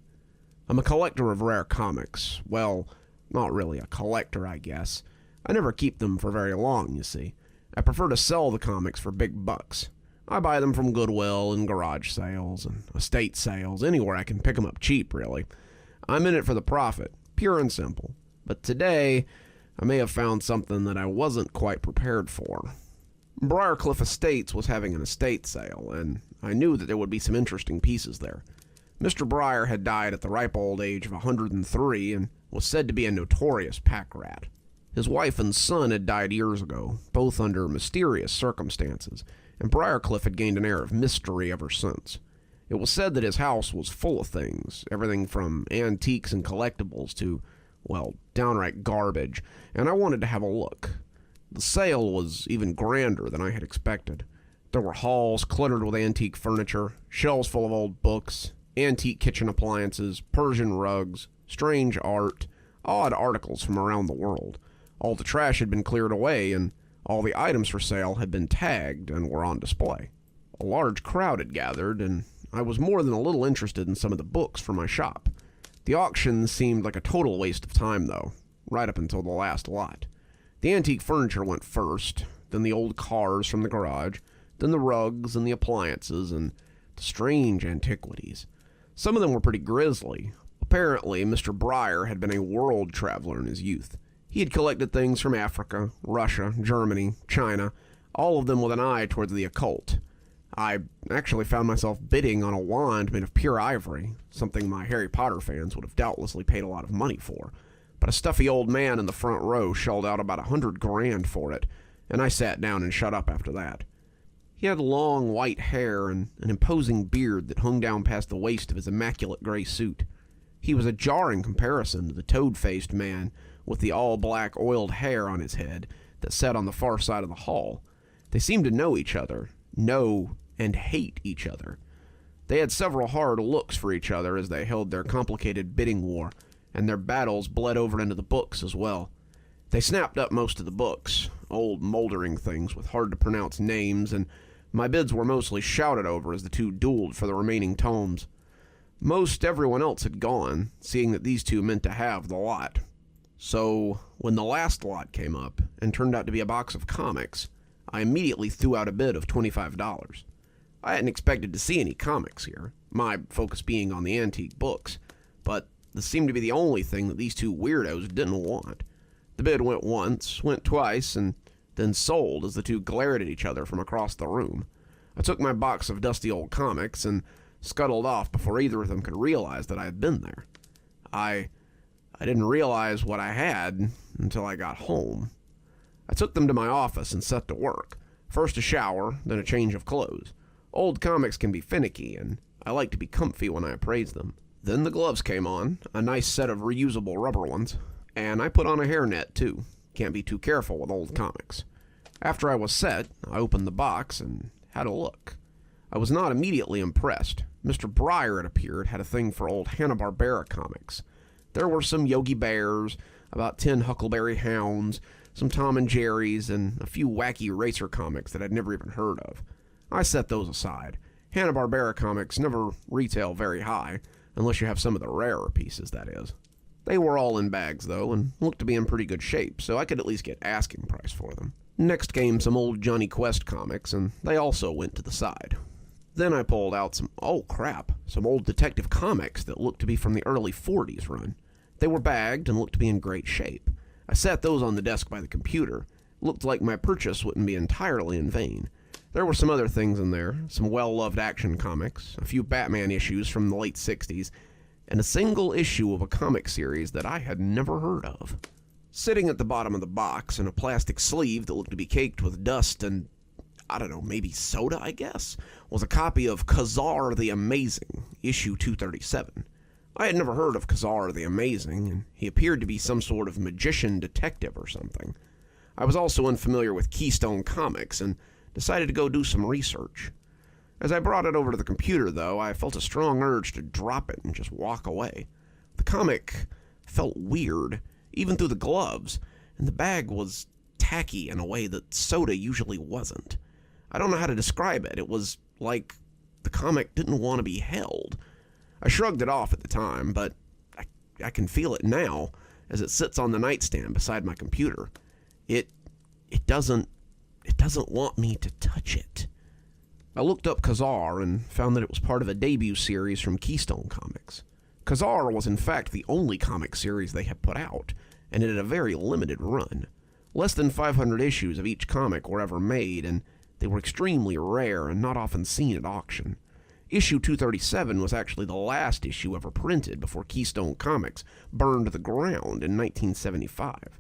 I'm a collector of rare comics. Well, not really a collector, I guess. I never keep them for very long, you see. I prefer to sell the comics for big bucks. I buy them from Goodwill and garage sales and estate sales, anywhere I can pick them up cheap, really. I'm in it for the profit, pure and simple. But today, I may have found something that I wasn't quite prepared for. Briarcliff Estates was having an estate sale, and I knew that there would be some interesting pieces there. Mr. Briar had died at the ripe old age of 103 and was said to be a notorious pack rat. His wife and son had died years ago, both under mysterious circumstances, and Briarcliff had gained an air of mystery ever since. It was said that his house was full of things, everything from antiques and collectibles to, well, downright garbage, and I wanted to have a look. The sale was even grander than I had expected. There were halls cluttered with antique furniture, shelves full of old books, antique kitchen appliances, Persian rugs, strange art, odd articles from around the world. All the trash had been cleared away, and all the items for sale had been tagged and were on display. A large crowd had gathered, and I was more than a little interested in some of the books for my shop. The auction seemed like a total waste of time, though, right up until the last lot. The antique furniture went first, then the old cars from the garage, then the rugs and the appliances, and the strange antiquities. Some of them were pretty grisly. Apparently, Mr. Briar had been a world traveler in his youth. He had collected things from Africa, Russia, Germany, China, all of them with an eye towards the occult. I actually found myself bidding on a wand made of pure ivory, something my Harry Potter fans would have doubtlessly paid a lot of money for. But a stuffy old man in the front row shelled out about $100,000 for it, and I sat down and shut up after that. He had long white hair and an imposing beard that hung down past the waist of his immaculate gray suit. He was a jarring comparison to the toad-faced man with the all-black oiled hair on his head that sat on the far side of the hall. They seemed to know each other, know and hate each other. They had several hard looks for each other as they held their complicated bidding war, and their battles bled over into the books as well. They snapped up most of the books, old moldering things with hard-to-pronounce names, and my bids were mostly shouted over as the two dueled for the remaining tomes. Most everyone else had gone, seeing that these two meant to have the lot. So, when the last lot came up, and turned out to be a box of comics, I immediately threw out a bid of $25. I hadn't expected to see any comics here, my focus being on the antique books, but this seemed to be the only thing that these two weirdos didn't want. The bid went once, went twice, and then sold as the two glared at each other from across the room. I took my box of dusty old comics and scuttled off before either of them could realize that I had been there. I didn't realize what I had until I got home. I took them to my office and set to work. First a shower, then a change of clothes. Old comics can be finicky, and I like to be comfy when I appraise them. Then the gloves came on, a nice set of reusable rubber ones, and I put on a hairnet, too. Can't be too careful with old comics. After I was set, I opened the box and had a look. I was not immediately impressed. Mr. Briar, it appeared, had a thing for old Hanna-Barbera comics. There were some Yogi Bears, about 10 Huckleberry Hounds, some Tom and Jerry's, and a few wacky racer comics that I'd never even heard of. I set those aside. Hanna-Barbera comics never retail very high, unless you have some of the rarer pieces, that is. They were all in bags, though, and looked to be in pretty good shape, so I could at least get asking price for them. Next came some old Johnny Quest comics, and they also went to the side. Then I pulled out some old detective comics that looked to be from the early 40s run. They were bagged and looked to be in great shape. I sat those on the desk by the computer. It looked like my purchase wouldn't be entirely in vain. There were some other things in there, some well-loved action comics, a few Batman issues from the late 60s, and a single issue of a comic series that I had never heard of. Sitting at the bottom of the box in a plastic sleeve that looked to be caked with dust and, maybe soda, I guess, was a copy of Khazar the Amazing, issue 237. I had never heard of Khazar the Amazing, and he appeared to be some sort of magician detective or something. I was also unfamiliar with Keystone Comics and decided to go do some research. As I brought it over to the computer, though, I felt a strong urge to drop it and just walk away. The comic felt weird, even through the gloves, and the bag was tacky in a way that soda usually wasn't. I don't know how to describe it. It was like the comic didn't want to be held. I shrugged it off at the time, but I can feel it now as it sits on the nightstand beside my computer. It doesn't want me to touch it. I looked up Khazar and found that it was part of a debut series from Keystone Comics. Khazar was in fact the only comic series they had put out, and it had a very limited run. Less than 500 issues of each comic were ever made, and they were extremely rare and not often seen at auction. Issue 237 was actually the last issue ever printed before Keystone Comics burned to the ground in 1975.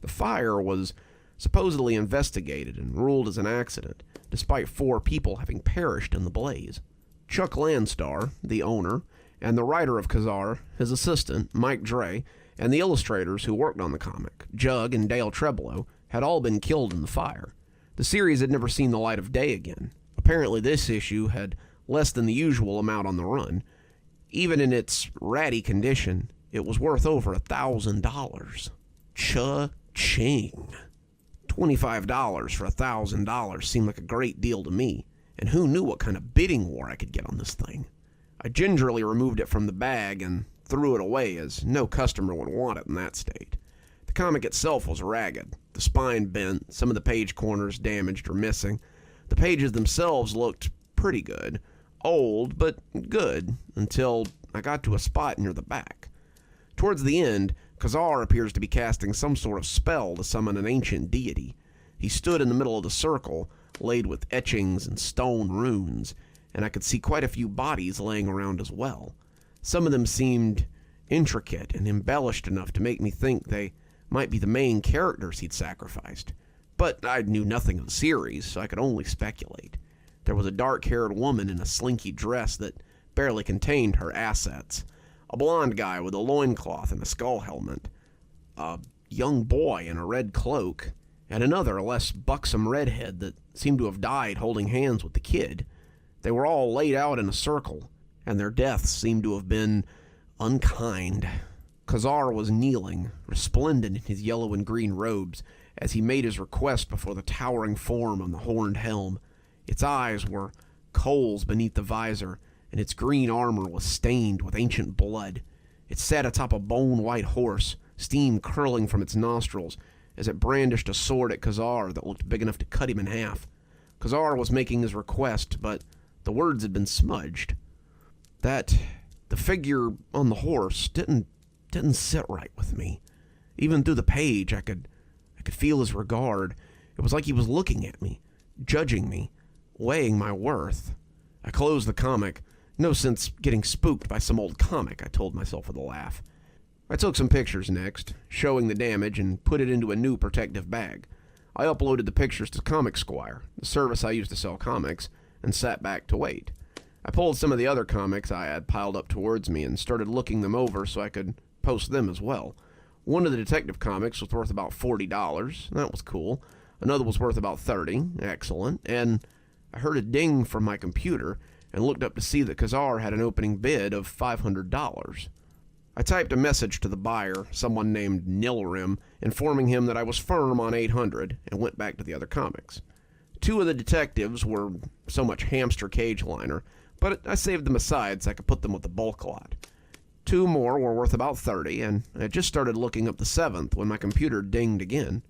The fire was supposedly investigated and ruled as an accident, despite 4 people having perished in the blaze. Chuck Landstar, the owner, and the writer of Khazar, his assistant, Mike Dre, and the illustrators who worked on the comic, Jug and Dale Trebolo, had all been killed in the fire. The series had never seen the light of day again. Apparently this issue had less than the usual amount on the run. Even in its ratty condition, it was worth over $1,000. Cha-ching. $25 for $1,000 seemed like a great deal to me, and who knew what kind of bidding war I could get on this thing. I gingerly removed it from the bag and threw it away, as no customer would want it in that state. The comic itself was ragged, the spine bent, some of the page corners damaged or missing. The pages themselves looked pretty good, old but good, until I got to a spot near the back. Towards the end, Khazar appears to be casting some sort of spell to summon an ancient deity. He stood in the middle of the circle, laid with etchings and stone runes, and I could see quite a few bodies laying around as well. Some of them seemed intricate and embellished enough to make me think they might be the main characters he'd sacrificed. But I knew nothing of the series, so I could only speculate. There was a dark-haired woman in a slinky dress that barely contained her assets, a blonde guy with a loincloth and a skull helmet, a young boy in a red cloak, and another less buxom redhead that seemed to have died holding hands with the kid. They were all laid out in a circle, and their deaths seemed to have been unkind. Khazar was kneeling, resplendent in his yellow and green robes, as he made his request before the towering form on the horned helm. Its eyes were coals beneath the visor, and its green armor was stained with ancient blood. It sat atop a bone-white horse, steam curling from its nostrils, as it brandished a sword at Khazar that looked big enough to cut him in half. Khazar was making his request, but the words had been smudged. The figure on the horse didn't sit right with me. Even through the page, I could feel his regard. It was like he was looking at me, judging me, weighing my worth. I closed the comic. No sense getting spooked by some old comic, I told myself with a laugh. I took some pictures next, showing the damage, and put it into a new protective bag. I uploaded the pictures to Comic Squire, the service I use to sell comics, and sat back to wait. I pulled some of the other comics I had piled up towards me and started looking them over so I could post them as well. One of the detective comics was worth about $40. That was cool. Another was worth about $30. Excellent. And I heard a ding from my computer and looked up to see that Khazar had an opening bid of $500. I typed a message to the buyer, someone named Nilrim, informing him that I was firm on $800, and went back to the other comics. 2 of the detectives were so much hamster cage liner, but I saved them aside so I could put them with the bulk lot. 2 more were worth about $30, and I just started looking up the 7th when my computer dinged again.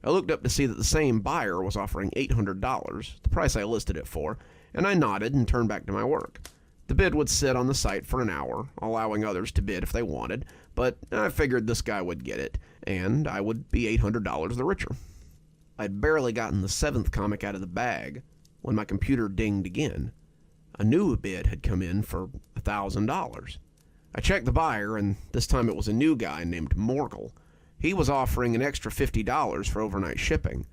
I looked up to see that the same buyer was offering $800, the price I listed it for, and I nodded and turned back to my work. The bid would sit on the site for an hour, allowing others to bid if they wanted, but I figured this guy would get it, and I would be $800 the richer. I'd barely gotten the 7th comic out of the bag when my computer dinged again. A new bid had come in for $1,000. I checked the buyer, and this time it was a new guy named Morgul. He was offering an extra $50 for overnight shipping.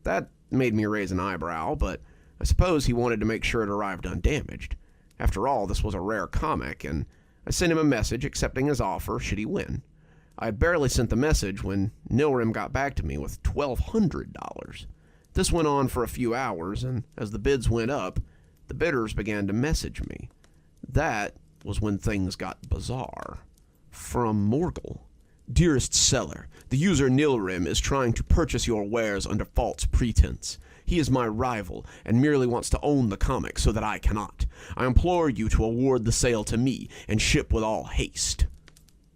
That made me raise an eyebrow, but I suppose he wanted to make sure it arrived undamaged. After all, this was a rare comic, and I sent him a message accepting his offer should he win. I had barely sent the message when Nilrim got back to me with $1,200. This went on for a few hours, and as the bids went up, the bidders began to message me. That was when things got bizarre. From Morgul, Dearest seller, the user Nilrim is trying to purchase your wares under false pretense. He is my rival and merely wants to own the comic so that I cannot. I implore you to award the sale to me and ship with all haste.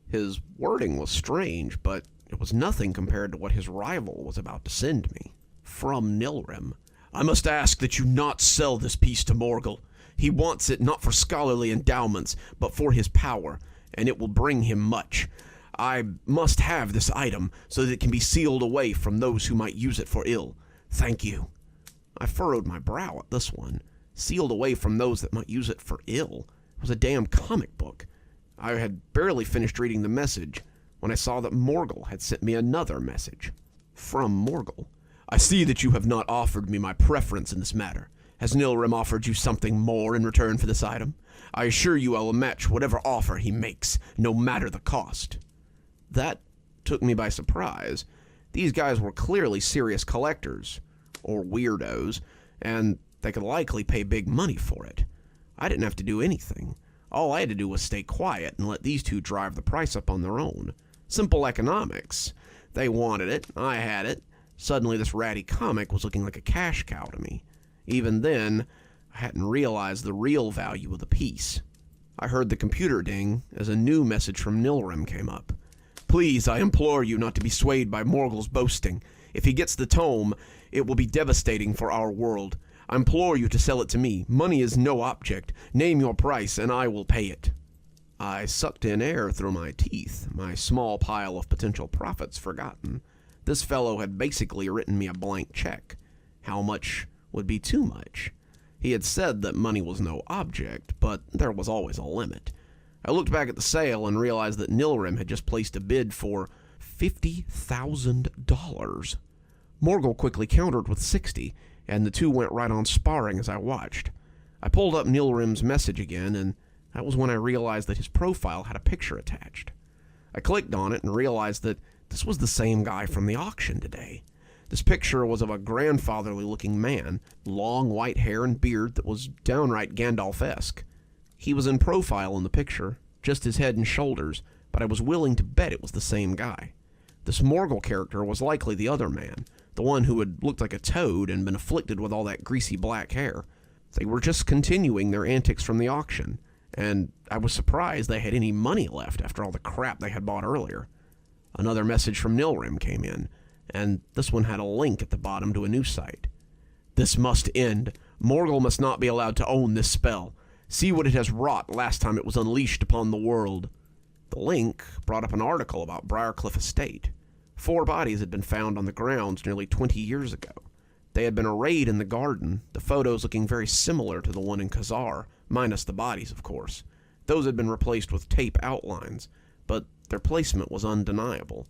His wording was strange, but it was nothing compared to what his rival was about to send me. From Nilrim. I must ask that you not sell this piece to Morgul. He wants it not for scholarly endowments, but for his power, and it will bring him much. I must have this item so that it can be sealed away from those who might use it for ill. Thank you. I furrowed my brow at this one. Sealed away from those that might use it for ill. It was a damn comic book. I had barely finished reading the message when I saw that Morgul had sent me another message. From Morgul. I see that you have not offered me my preference in this matter. Has Nilrim offered you something more in return for this item? I assure you I will match whatever offer he makes, no matter the cost. That took me by surprise. These guys were clearly serious collectors, or weirdos, and they could likely pay big money for it. I didn't have to do anything. All I had to do was stay quiet and let these two drive the price up on their own. Simple economics. They wanted it, I had it. Suddenly this ratty comic was looking like a cash cow to me. Even then, I hadn't realized the real value of the piece. I heard the computer ding as a new message from Nilrim came up. Please, I implore you not to be swayed by Morgul's boasting. If he gets the tome, it will be devastating for our world. I implore you to sell it to me. Money is no object. Name your price, and I will pay it. I sucked in air through my teeth, my small pile of potential profits forgotten. This fellow had basically written me a blank check. How much would be too much? He had said that money was no object, but there was always a limit. I looked back at the sale and realized that Nilrim had just placed a bid for $50,000. Morgul quickly countered with 60, and the two went right on sparring as I watched. I pulled up Nilrim's message again, and that was when I realized that his profile had a picture attached. I clicked on it and realized that this was the same guy from the auction today. This picture was of a grandfatherly-looking man, long white hair and beard that was downright Gandalf-esque. He was in profile in the picture, just his head and shoulders, but I was willing to bet it was the same guy. This Morgul character was likely the other man, the one who had looked like a toad and been afflicted with all that greasy black hair. They were just continuing their antics from the auction, and I was surprised they had any money left after all the crap they had bought earlier. Another message from Nilrim came in, and this one had a link at the bottom to a news site. This must end. Morgul must not be allowed to own this spell. See what it has wrought last time it was unleashed upon the world. The link brought up an article about Briarcliff Estate. 4 bodies had been found on the grounds nearly 20 years ago. They had been arrayed in the garden, the photos looking very similar to the one in Khazar, minus the bodies, of course. Those had been replaced with tape outlines, but their placement was undeniable.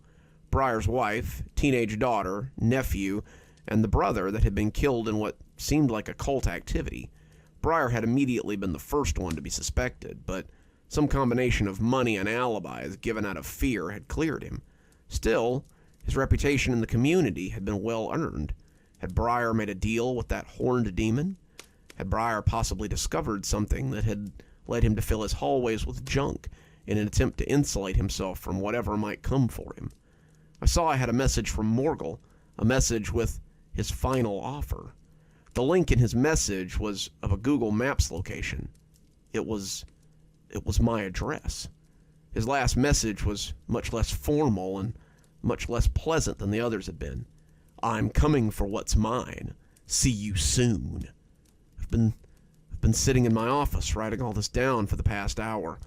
Briar's wife, teenage daughter, nephew, and the brother that had been killed in what seemed like a cult activity. Briar had immediately been the first one to be suspected, but some combination of money and alibis given out of fear had cleared him. Still, his reputation in the community had been well earned. Had Briar made a deal with that horned demon? Had Briar possibly discovered something that had led him to fill his hallways with junk in an attempt to insulate himself from whatever might come for him? I saw I had a message from Morgul, a message with his final offer. The link in his message was of a Google Maps location. It was my address. His last message was much less formal and much less pleasant than the others had been. I'm coming for what's mine. See you soon. I've been sitting in my office writing all this down for the past hour.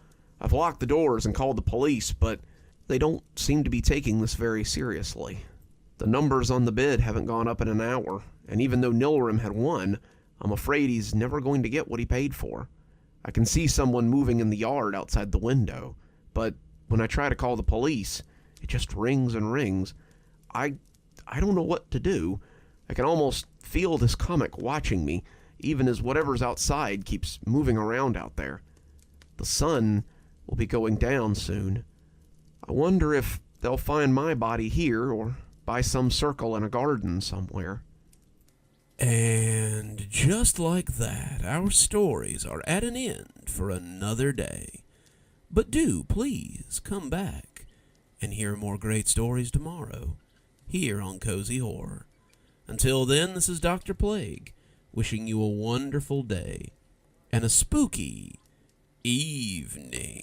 I've locked the doors and called the police, but they don't seem to be taking this very seriously. The numbers on the bid haven't gone up in an hour, and even though Nilrim had won, I'm afraid he's never going to get what he paid for. I can see someone moving in the yard outside the window, but when I try to call the police, it just rings and rings. I don't know what to do. I can almost feel this comic watching me, even as whatever's outside keeps moving around out there. The sun will be going down soon. I wonder if they'll find my body here or by some circle in a garden somewhere. And just like that, our stories are at an end for another day. But do please come back and hear more great stories tomorrow, here on Cozy Horror. Until then, this is Dr. Plague, wishing you a wonderful day and a spooky evening.